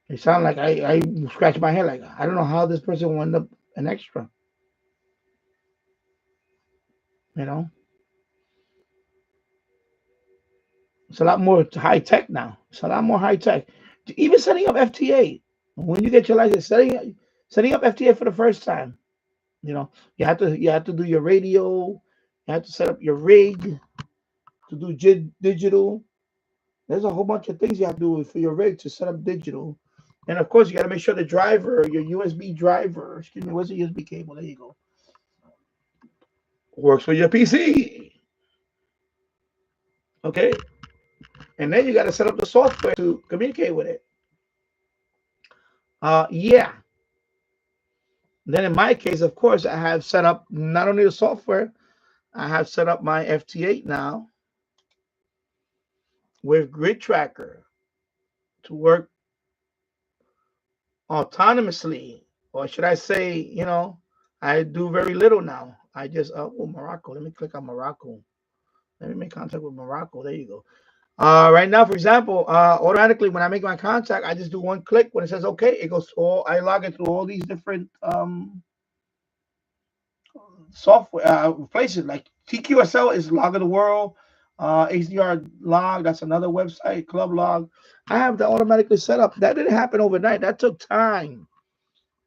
they sound like I scratch my head like, I don't know how this person will end up an extra. It's a lot more high tech now. It's a lot more high tech. Even setting up FTA. When you get your license, setting up FTA for the first time. You have to do your radio. You have to set up your rig to do digital. There's a whole bunch of things you have to do for your rig to set up digital. And of course, you got to make sure the driver, your USB driver, where's the USB cable? There you go. Works for your PC. Okay. And then you got to set up the software to communicate with it. Yeah. Then in my case, of course, I have set up not only the software, I have set up my FT8 now with Grid Tracker to work autonomously, or should I say, I do very little now. I just Morocco. Let me click on Morocco. Let me make contact with Morocco. There you go. Right now, for example, automatically when I make my contact, I just do one click. When it says okay, it goes to I log it through all these different software places. Like TQSL is Log of the World, HDR Log, that's another website, Club Log. I have that automatically set up. That didn't happen overnight. That took time.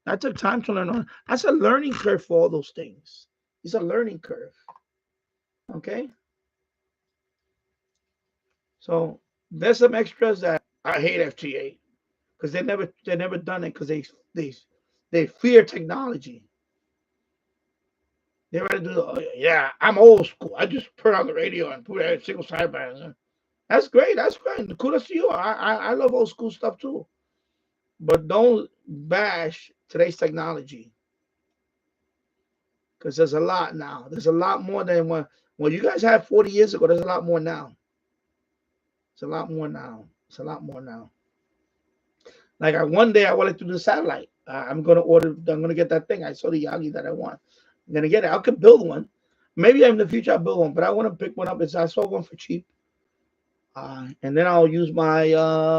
That took time to learn on. That's a learning curve for all those things. It's a learning curve. Okay. So there's some extras that I hate FTA because they never done it because they fear technology. They rather do I'm old school. I just turn on the radio and put a single sideband. That's great. That's great. Kudos to you. I love old school stuff too. But don't bash today's technology. Because there's a lot now. There's a lot more than what you guys had 40 years ago. There's a lot more now. It's a lot more now. It's a lot more now. Like one day I wanted to do the satellite. I'm gonna get that thing. I saw the Yagi that I want. I'm gonna get it. I could build one. Maybe in the future I'll build one, but I want to pick one up. I saw one for cheap. And then I'll use my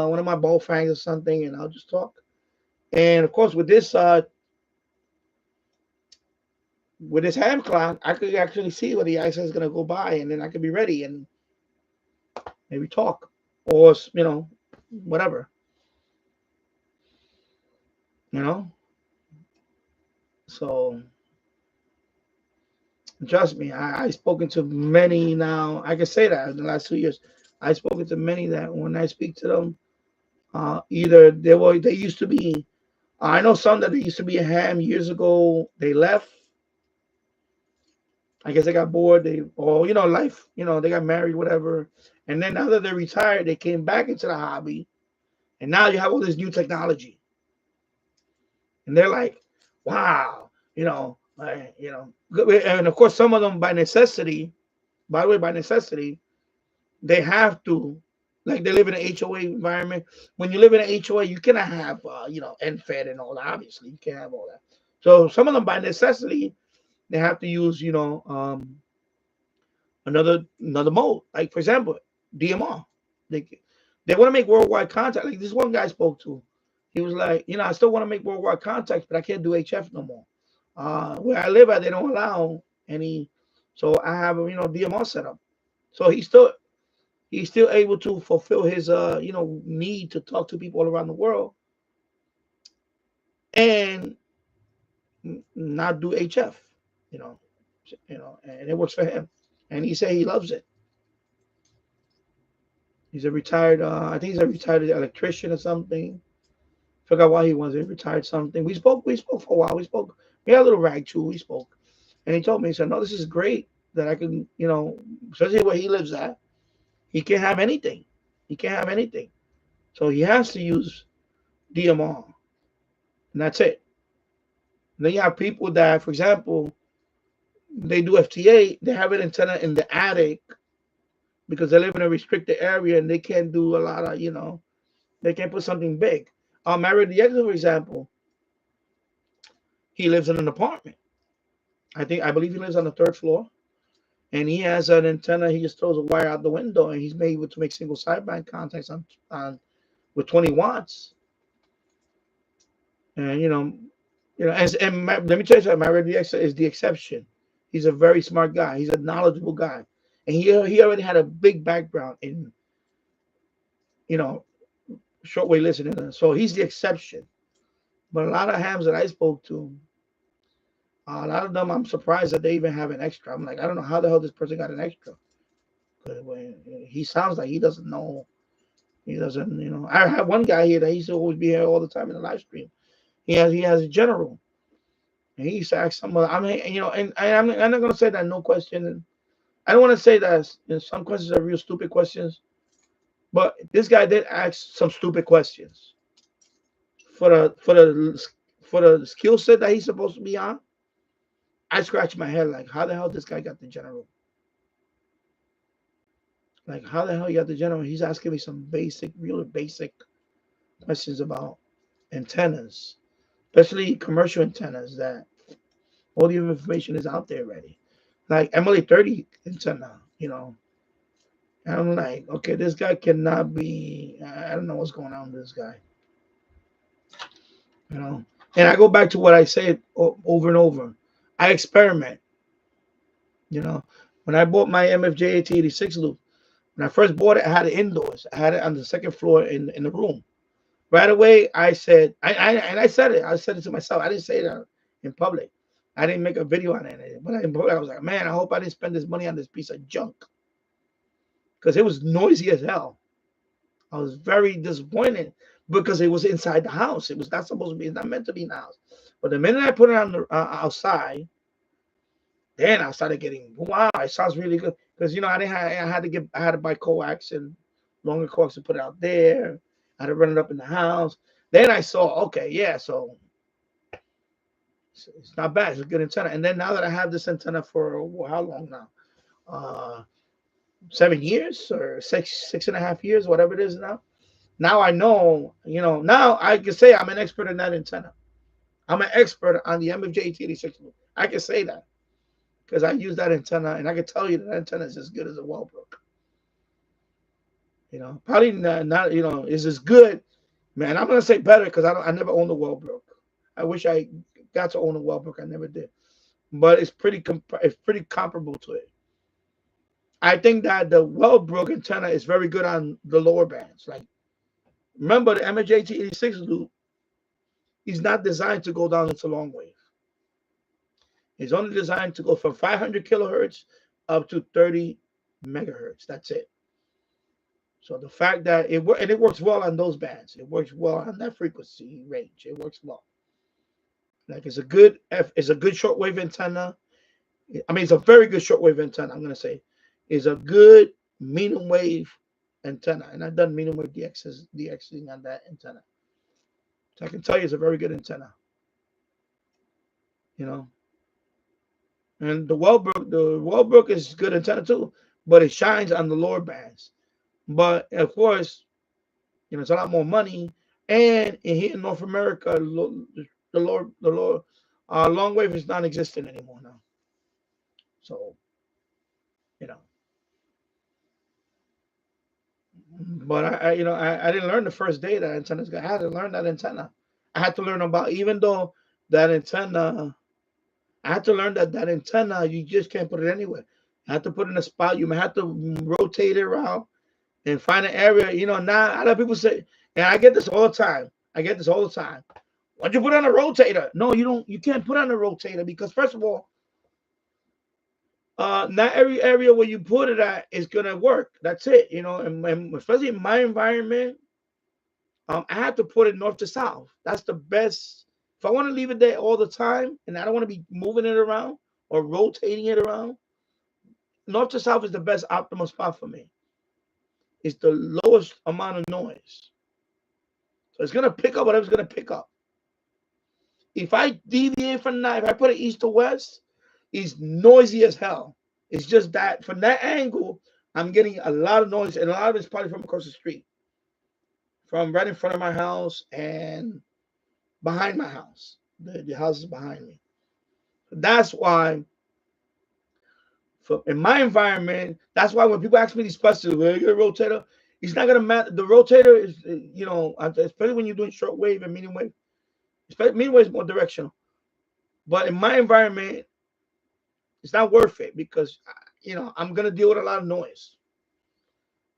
one of my ball fangs or something, and I'll just talk. And of course, with this ham clock, I could actually see where the accent is gonna go by, and then I could be ready and maybe talk or whatever, you know. So trust me, I've spoken to many now. I can say that in the last 2 years, I've spoken to many that when I speak to them, either they used to be. I know some that they used to be a ham years ago. They left. I guess they got bored. They or life. They got married, whatever. And then now that they're retired, they came back into the hobby. And now you have all this new technology, and they're like, "Wow, And of course, some of them by necessity. By the way, by necessity, they have to, like they live in an HOA environment. When you live in an HOA, you cannot have, NFED and all that. Obviously, you can't have all that. So some of them, by necessity, they have to use, another mode. Like for example, DMR. They they want to make worldwide contact. Like this one guy I spoke to, he was like, I still want to make worldwide contacts, but I can't do HF no more. Where I live at, they don't allow any. So I have a DMR set up. So he's still able to fulfill his need to talk to people all around the world and not do HF, you know, and it works for him. And he said he loves it. He's a retired, I think he's a retired electrician or something. Forgot why he was. He retired something. We spoke for a while. We had a little rag too. We spoke, and he told me, he said, "No, this is great that I can, especially where he lives at. He can't have anything. He can't have anything. So he has to use DMR, and that's it." And then you have people that, for example, they do FTA. They have an antenna in the attic because they live in a restricted area and they can't do a lot of, they can't put something big. Married the for example, he lives in an apartment. I believe he lives on the third floor, and he has an antenna. He just throws a wire out the window, and he's able to make single sideband contacts on with 20 watts. And let me tell you something. My X is the exception. He's a very smart guy. He's a knowledgeable guy, and he already had a big background in you know shortwave listening. So he's the exception. But a lot of hams that I spoke to, a lot of them, I'm surprised that they even have an extra. I'm like, I don't know how the hell this person got an extra. He sounds like he doesn't know. He doesn't. I have one guy here that he used to always be here all the time in the live stream. He has a general. And he used to ask someone, I mean, and I'm not going to say that no question. And I don't want to say that some questions are real stupid questions, but this guy did ask some stupid questions for the skill set that he's supposed to be on. I scratched my head like, how the hell this guy got the general? Like, how the hell he got the general? He's asking me some really basic questions about antennas, especially commercial antennas that all the information is out there already. Like Emily 30 antenna, And I'm like, okay, this guy cannot be. I don't know what's going on with this guy, you know. And I go back to what I said over and over. I experiment, you know. When I bought my MFJ 8086 loop, when I first bought it, I had it indoors. I had it on the second floor in the room. Right away, I said, I said it. I said it to myself. I didn't say it in public. I didn't make a video on it, but in public, I was like, man, I hope I didn't spend this money on this piece of junk because it was noisy as hell. I was very disappointed because it was inside the house. It was not supposed to be. It's not meant to be in the house. But the minute I put it on the outside, then I started getting wow. It sounds really good because I didn't. I had to buy coax and longer coax to put it out there. I had to run it up in the house. Then I saw okay, yeah. So it's not bad. It's a good antenna. And then now that I have this antenna for how long now? 7 years or six and a half years, whatever it is now. Now I know, now I can say I'm an expert in that antenna. I'm an expert on the MFJ 8086. I can say that because I use that antenna and I can tell you that antenna is as good as a Wellbrook. Probably not is as good, man. I'm gonna say better because I never owned a Wellbrook. I wish I got to own a Wellbrook. I never did, but it's pretty comparable to it. I think that the Wellbrook antenna is very good on the lower bands. Like, remember the MHAT86 loop is not designed to go down into long wave. It's only designed to go from 500 kilohertz up to 30 megahertz. That's it. So the fact that it works well on those bands, it works well on that frequency range. It works well. Like it's a good shortwave antenna. I mean, it's a very good shortwave antenna. I'm gonna say, it's a good medium wave antenna, and I've done medium wave DXing on that antenna. So I can tell you, it's a very good antenna. You know, and the Wellbrook is good antenna too, but it shines on the lower bands. But of course, it's a lot more money. And here in North America, the long wave is non-existent anymore now. So, you know, but I didn't learn the first day that antennas. I had to learn that antenna. I had to learn about, even though that antenna, I had to learn that antenna, you just can't put it anywhere. You have to put it in a spot. You might have to rotate it around and find an area. Now a lot of people say, and I get this all the time. Why'd you put on a rotator? No, you don't. You can't put on a rotator because, first of all, not every area where you put it at is gonna work. That's it. And especially in my environment, I have to put it north to south. That's the best. If I want to leave it there all the time, and I don't want to be moving it around or rotating it around, north to south is the best optimal spot for me. It's the lowest amount of noise. So it's going to pick up whatever's going to pick up. If I deviate from that, if I put it east to west, it's noisy as hell. It's just that from that angle, I'm getting a lot of noise, and a lot of it's probably from across the street, from right in front of my house and behind my house. The house is behind me. That's why, in my environment, that's why when people ask me these questions, where you get a rotator, it's not going to matter. The rotator is, especially when you're doing short wave and medium wave. Medium wave is more directional. But in my environment, it's not worth it because, I'm going to deal with a lot of noise.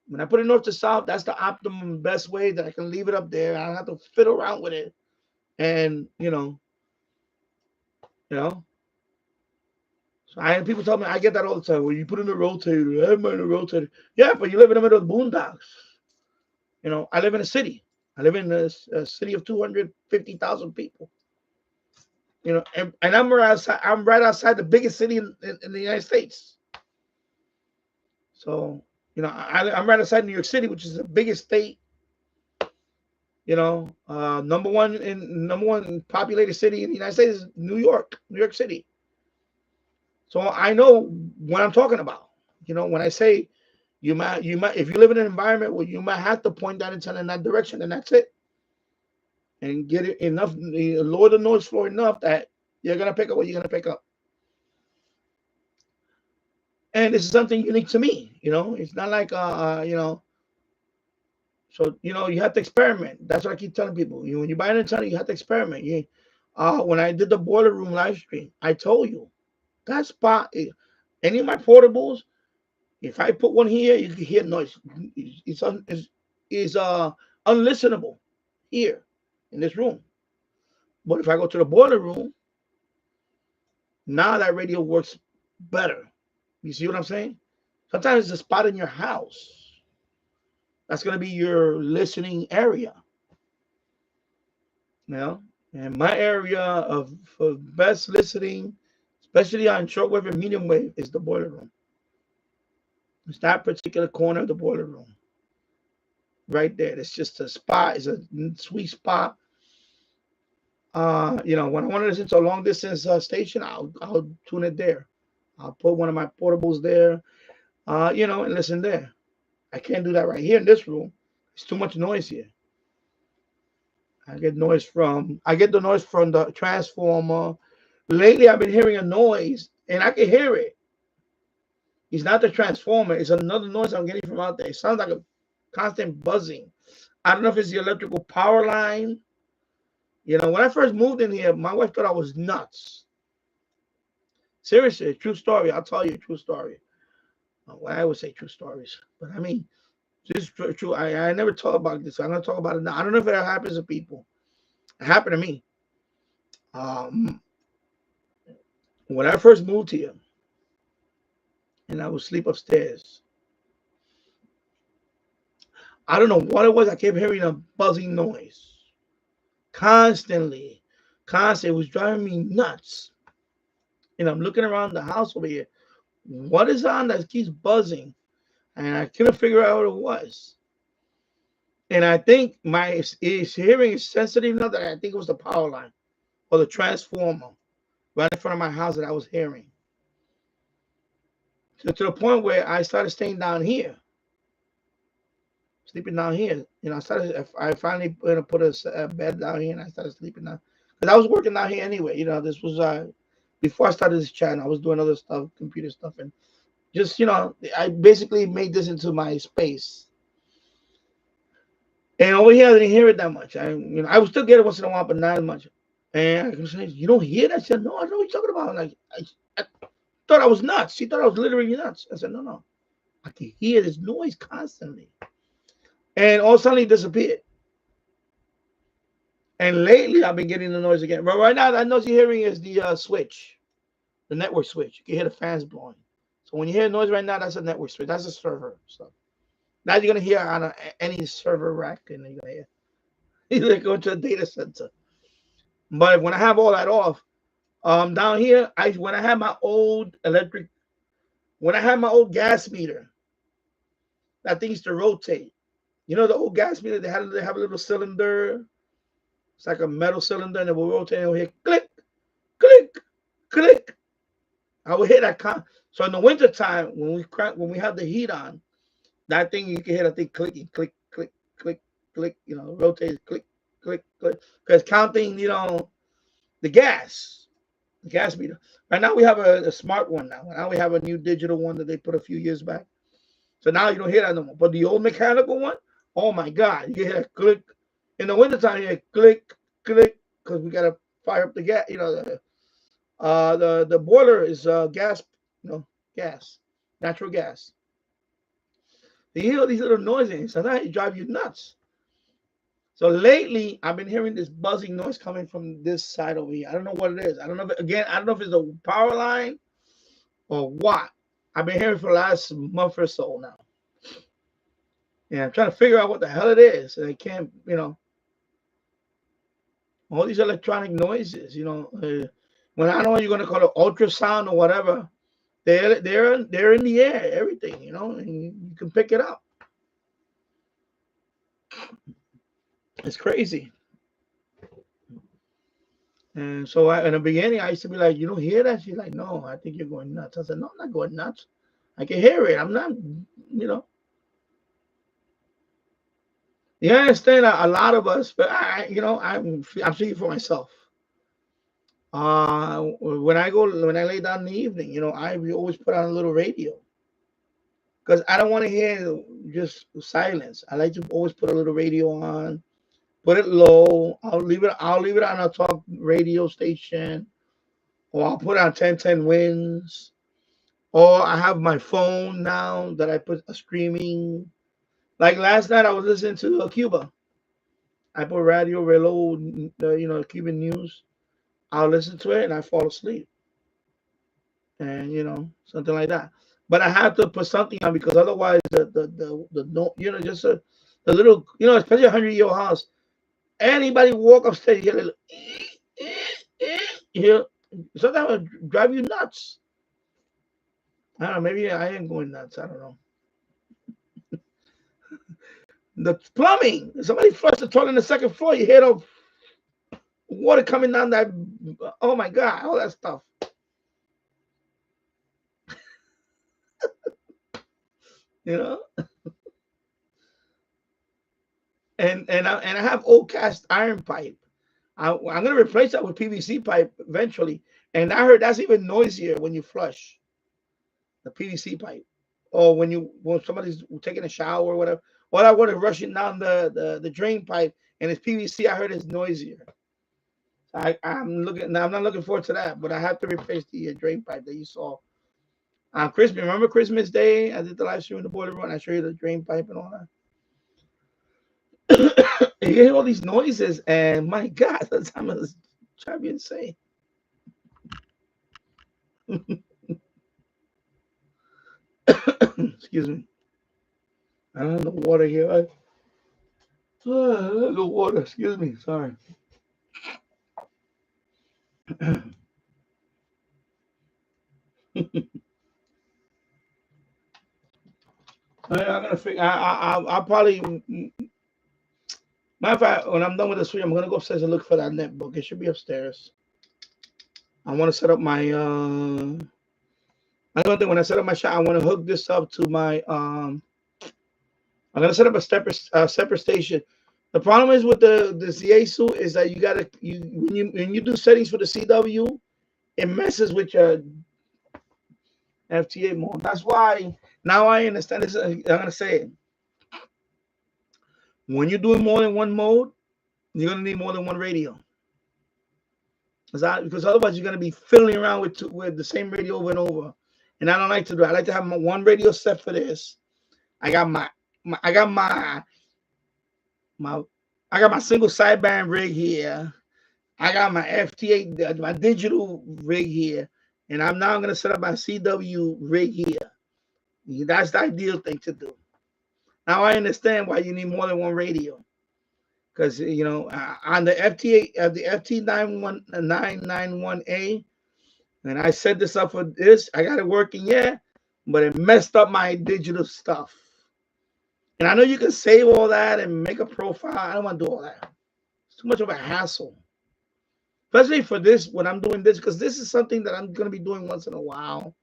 When I put it north to south, that's the optimum best way that I can leave it up there. I don't have to fiddle around with it. And, so people tell me, I get that all the time. Well, you put in a rotator, I have mine in a rotator. Yeah, but you live in the middle of the boondocks. I live in a city. I live in a city of 250,000 people. And I'm right outside the biggest city in the United States. So, I'm right outside New York City, which is the biggest state. Number one populated city in the United States is New York City. So I know what I'm talking about. When I say you might, if you live in an environment where you might have to point that antenna in that direction, and that's it. And get it enough, lower the noise floor enough that you're going to pick up what you're going to pick up. And this is something unique to me, it's not like, so, you have to experiment. That's what I keep telling people. When you buy an antenna, you have to experiment. When I did the boiler room live stream, I told you that spot, any of my portables, if I put one here, you can hear noise. It's unlistenable here in this room. But if I go to the boiler room, now that radio works better. You see what I'm saying? Sometimes it's a spot in your house. That's going to be your listening area. And my area of best listening, especially on shortwave and medium wave, is the boiler room. It's that particular corner of the boiler room. Right there. It's just a spot. It's a sweet spot. When I want to listen to a long distance station, I'll tune it there. I'll put one of my portables there, and listen there. I can't do that right here in this room. It's too much noise here. I get the noise from the transformer. Lately, I've been hearing a noise, and I can hear it. It's not the transformer. It's another noise I'm getting from out there. It sounds like a constant buzzing. I don't know if it's the electrical power line. You know, when I first moved in here, my wife thought I was nuts. Seriously, true story. I'll tell you a true story. Well, I would say true stories, but I mean, this is true. I never talk about this. I'm going to talk about it now. I don't know if it happens to people. It happened to me. When I first moved here, and I would sleep upstairs, I don't know what it was. I kept hearing a buzzing noise constantly. Constantly. It was driving me nuts. And I'm looking around the house over here. What is on that keeps buzzing? And I couldn't figure out what it was. And I think my hearing is sensitive enough that I think it was the power line or the transformer right in front of my house that I was hearing. So to the point where I started staying down here, sleeping down here. You know, I finally put a bed down here and I started sleeping down. Because I was working down here anyway. You know, this was before I started this channel. I was doing other stuff, computer stuff. And just, you know, I basically made this into my space. And over here, I didn't hear it that much. I would still get it once in a while, but not as much. And I was saying, you don't hear that? I said, no, I know what you're talking about. Like, I thought I was nuts. She thought I was literally nuts. I said, no. I can hear this noise constantly. And all of a sudden, it disappeared. And lately, I've been getting the noise again. But right now, that noise you're hearing is the switch, the network switch. You can hear the fans blowing. So when you hear noise right now, that's a network switch. That's a server stuff. Now you're going to hear on any server rack, and you're going to hear. You're going to a data center. But when I have all that off, down here, when I had my old gas meter, that thing used to rotate. You know the old gas meter, they have a little cylinder. It's like a metal cylinder, and it will rotate and it will hit click, click, click. I would hit that. So in the wintertime, when we have the heat on, that thing you can hear that thing clicking, click, click, click, click. You know, rotate, click, click, click. Because counting, you know, the gas meter. Right now we have a smart one now. Now we have a new digital one that they put a few years back. So now you don't hear that no more. But the old mechanical one, oh my God, you hear that click. In the wintertime, you hear click, click, because we gotta fire up the gas. You know, the boiler is gas, you know, gas, natural gas. You hear these little noises, so that drive you nuts. So lately, I've been hearing this buzzing noise coming from this side over here. I don't know what it is. I don't know if it's a power line or what. I've been hearing for the last month or so now. And I'm trying to figure out what the hell it is. And I can't, you know, all these electronic noises, you know, when I don't know what you're going to call it ultrasound or whatever, they're in the air, everything, you know, and you can pick it up. It's crazy. And so in the beginning, I used to be like, you don't hear that? She's like, no, I think you're going nuts. I said, no, I'm not going nuts. I can hear it. I'm not, you know. Yeah, I understand a lot of us, but I'm speaking for myself. When I lay down in the evening, you know, I always put on a little radio because I don't want to hear just silence. I like to always put a little radio on, put it low. I'll leave it on a talk radio station, or I'll put on 1010 Winds, or I have my phone now that I put a streaming. Like last night, I was listening to Cuba. I put radio reload, you know, Cuban news. I'll listen to it and I fall asleep, and you know, something like that. But I have to put something on because otherwise, the no, you know, just the little, you know, especially a 100-year-old house. Anybody walk upstairs, you hear a little, you hear, sometimes it will drive you nuts. I don't know. Maybe I am going nuts. I don't know. The plumbing. Somebody flushed the toilet on the second floor. You hear the water coming down that. Oh my God! All that stuff. You know. And I have old cast iron pipe. I'm gonna replace that with PVC pipe eventually. And I heard that's even noisier when you flush the PVC pipe, or when somebody's taking a shower or whatever. All that water rushing down the drain pipe, and it's PVC. I heard it's noisier. I'm looking now. I'm not looking forward to that, but I have to replace the drain pipe that you saw on Christmas. Remember Christmas Day? I did the live stream in the boiler room. I showed you the drain pipe and all that. You hear all these noises, and my God, that's how much drive me insane. Excuse me. I don't have no water here. No water. Excuse me. Sorry. I'm gonna figure. I'll probably. Matter of fact, when I'm done with the stream, I'm gonna go upstairs and look for that netbook. It should be upstairs. I want to set up my. I don't think when I set up my shot, I want to hook this up to my. I'm gonna set up a separate station. The problem is with the Yaesu is that you gotta when you do settings for the CW, it messes with your FTA mode. That's why now I understand this. I'm gonna say it. When you're doing more than one mode, you're gonna need more than one radio. Because otherwise you're gonna be fiddling around with the same radio over and over. And I don't like to do it. I like to have my one radio set for this. I got my single sideband rig here. I got my FTA, my digital rig here, and I'm now going to set up my CW rig here. That's the ideal thing to do. Now I understand why you need more than one radio, because on the FTA, the FT991A, and I set this up for this. I got it working, yeah, but it messed up my digital stuff. And I know you can save all that and make a profile. I don't want to do all that. It's too much of a hassle. Especially for this, when I'm doing this, because this is something that I'm going to be doing once in a while.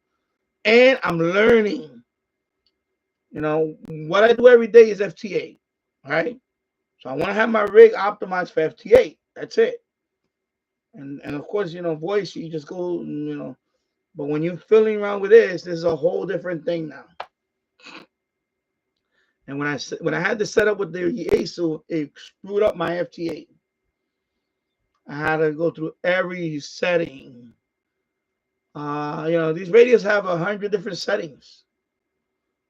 And I'm learning. What I do every day is FT8. Right? So I want to have my rig optimized for FT8. That's it. And of course, voice, you just go, But when you're fiddling around with this is a whole different thing now. And when I had to set up with the Yaesu, it screwed up my FT8. I had to go through every setting. These radios have 100 different settings.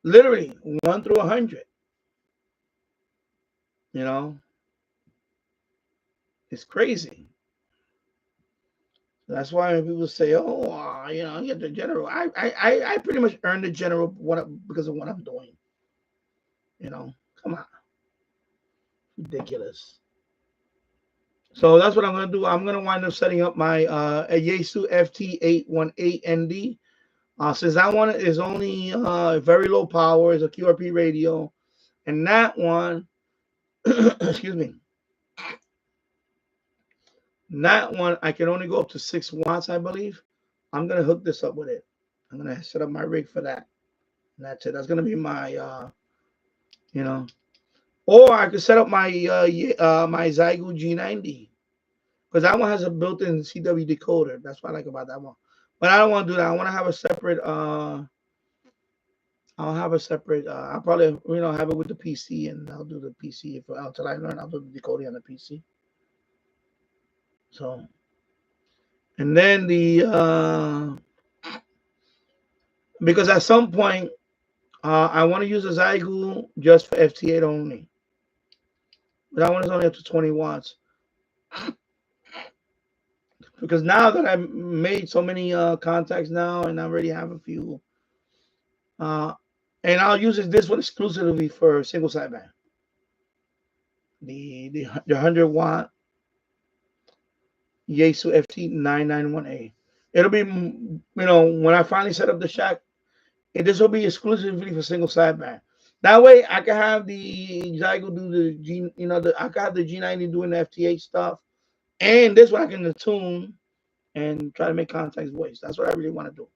Literally 1 through 100. It's crazy. That's why when people say, "Oh, you get the general." I pretty much earned the general because of what I'm doing. Come on, ridiculous. So that's what I'm going to do. I'm going to wind up setting up my Yaesu FT818ND. Since that one is only very low power, it's a QRP radio. And that one, excuse me, that one I can only go up to 6 watts, I believe. I'm going to hook this up with it. I'm going to set up my rig for that. And that's it. That's going to be my, Or I could set up my my Zygo G90, because that one has a built-in CW decoder. That's what I like about that one. But I don't want to do that. I want to have a separate. I'll have a separate. I'll probably have it with the PC, and I'll do the PC until I learn. I'll do the decoding on the PC. So, and then because at some point I want to use a Zygo just for FT8 only. That one is only up to 20 watts. Because now that I've made so many contacts now, and I already have a few, and I'll use this one exclusively for single sideband. The 100 watt Yaesu FT991A. It'll be, when I finally set up the shack, this will be exclusively for single sideband. That way, I can have the Zygo do the G, I can have the G90 doing the FT8 stuff, and this one I can tune and try to make contacts voice. That's what I really want to do.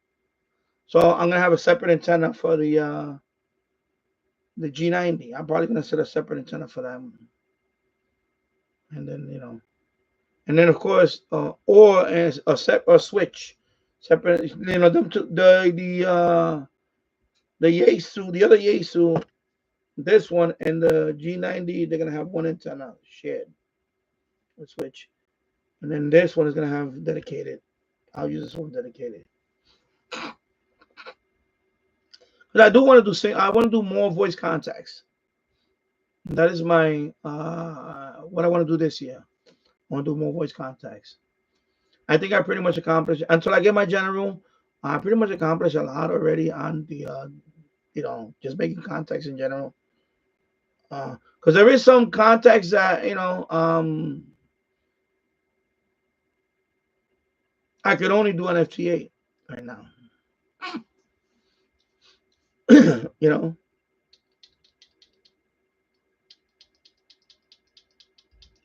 So I'm gonna have a separate antenna for the G90. I'm probably gonna set a separate antenna for that one. And then and then of course, or as a switch, separate. The Yaesu, the other Yaesu This one and the G90, they're gonna have one antenna shared, a switch, and then this one is gonna have dedicated. I'll use this one dedicated. But I do want to do I want to do more voice contacts. That is my what I want to do this year. I want to do more voice contacts. I think I pretty much accomplished until I get my general. I pretty much accomplished a lot already on the just making contacts in general. Because there is some contacts that I could only do on FT8 right now. you know,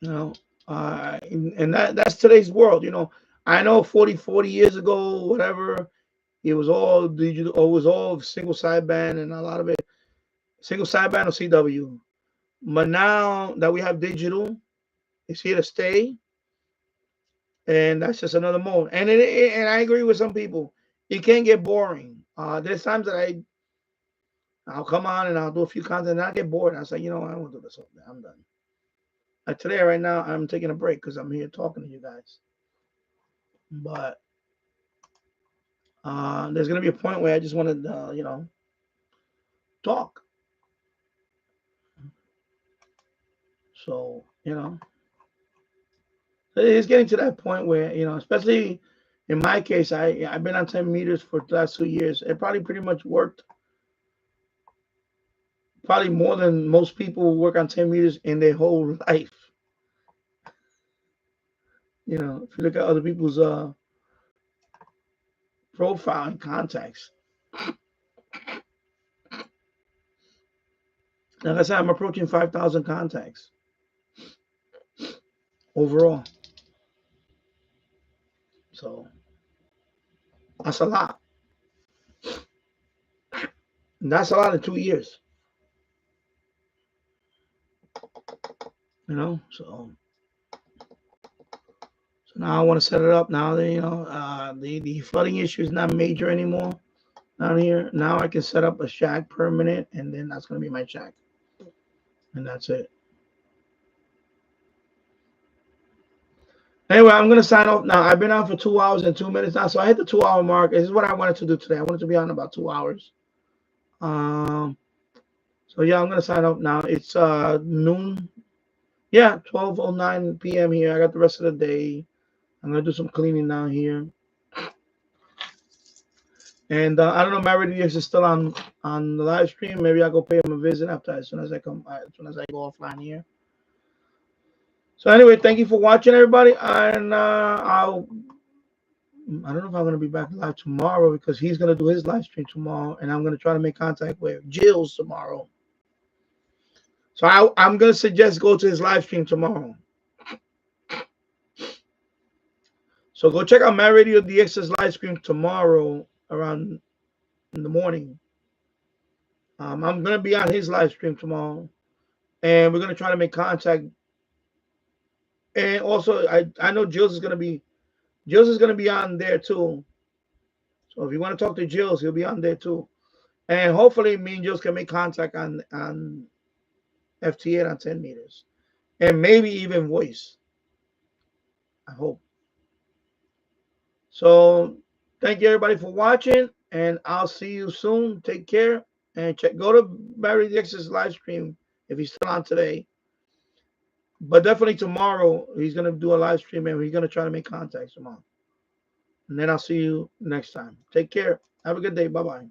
you know, and that's today's world. I know 40 years ago, whatever, it was all digital, or it was all single sideband, and a lot of it single sideband or CW. But now that we have digital, it's here to stay, and that's just another mode. And I agree with some people. It can get boring. There's times that I'll come on and I'll do a few content and I get bored. I say, I don't want to do this whole thing. I'm done. Like today, right now, I'm taking a break because I'm here talking to you guys. But there's gonna be a point where I just want to, talk. So it's getting to that point where especially in my case, I've been on 10 meters for the last 2 years. It probably pretty much worked. Probably more than most people work on 10 meters in their whole life. If you look at other people's profile and contacts. Like I said, I'm approaching 5,000 contacts overall. So that's a lot. And that's a lot in 2 years. So now I want to set it up. Now that the flooding issue is not major anymore down here. Now I can set up a shack permanent, and then that's gonna be my shack, and that's it. Anyway, I'm gonna sign off now. I've been on for 2 hours and 2 minutes now, so I hit the 2 hour mark. This is what I wanted to do today. I wanted to be on about 2 hours. So yeah, I'm gonna sign off now. It's noon. Yeah, 12:09 p.m. here. I got the rest of the day. I'm gonna do some cleaning down here. And I don't know, Mary is still on the live stream. Maybe I'll go pay him a visit as soon as I go offline here. So anyway, thank you for watching, everybody. And I don't know if I'm gonna be back live tomorrow because he's gonna do his live stream tomorrow, and I'm gonna try to make contact with Jill's tomorrow. So I'm gonna suggest go to his live stream tomorrow. So go check out My Radio DX's live stream tomorrow around in the morning. I'm gonna be on his live stream tomorrow, and we're gonna try to make contact. And also, I know Jill's is gonna be on there too. So if you want to talk to Jill's, he'll be on there too. And hopefully, me and Jill's can make contact on FT8 on 10 meters, and maybe even voice. I hope. So thank you everybody for watching, and I'll see you soon. Take care, and go to Barry Dix's live stream if he's still on today. But definitely tomorrow he's gonna do a live stream, and he's gonna try to make contacts tomorrow. And then I'll see you next time. Take care. Have a good day. Bye-bye.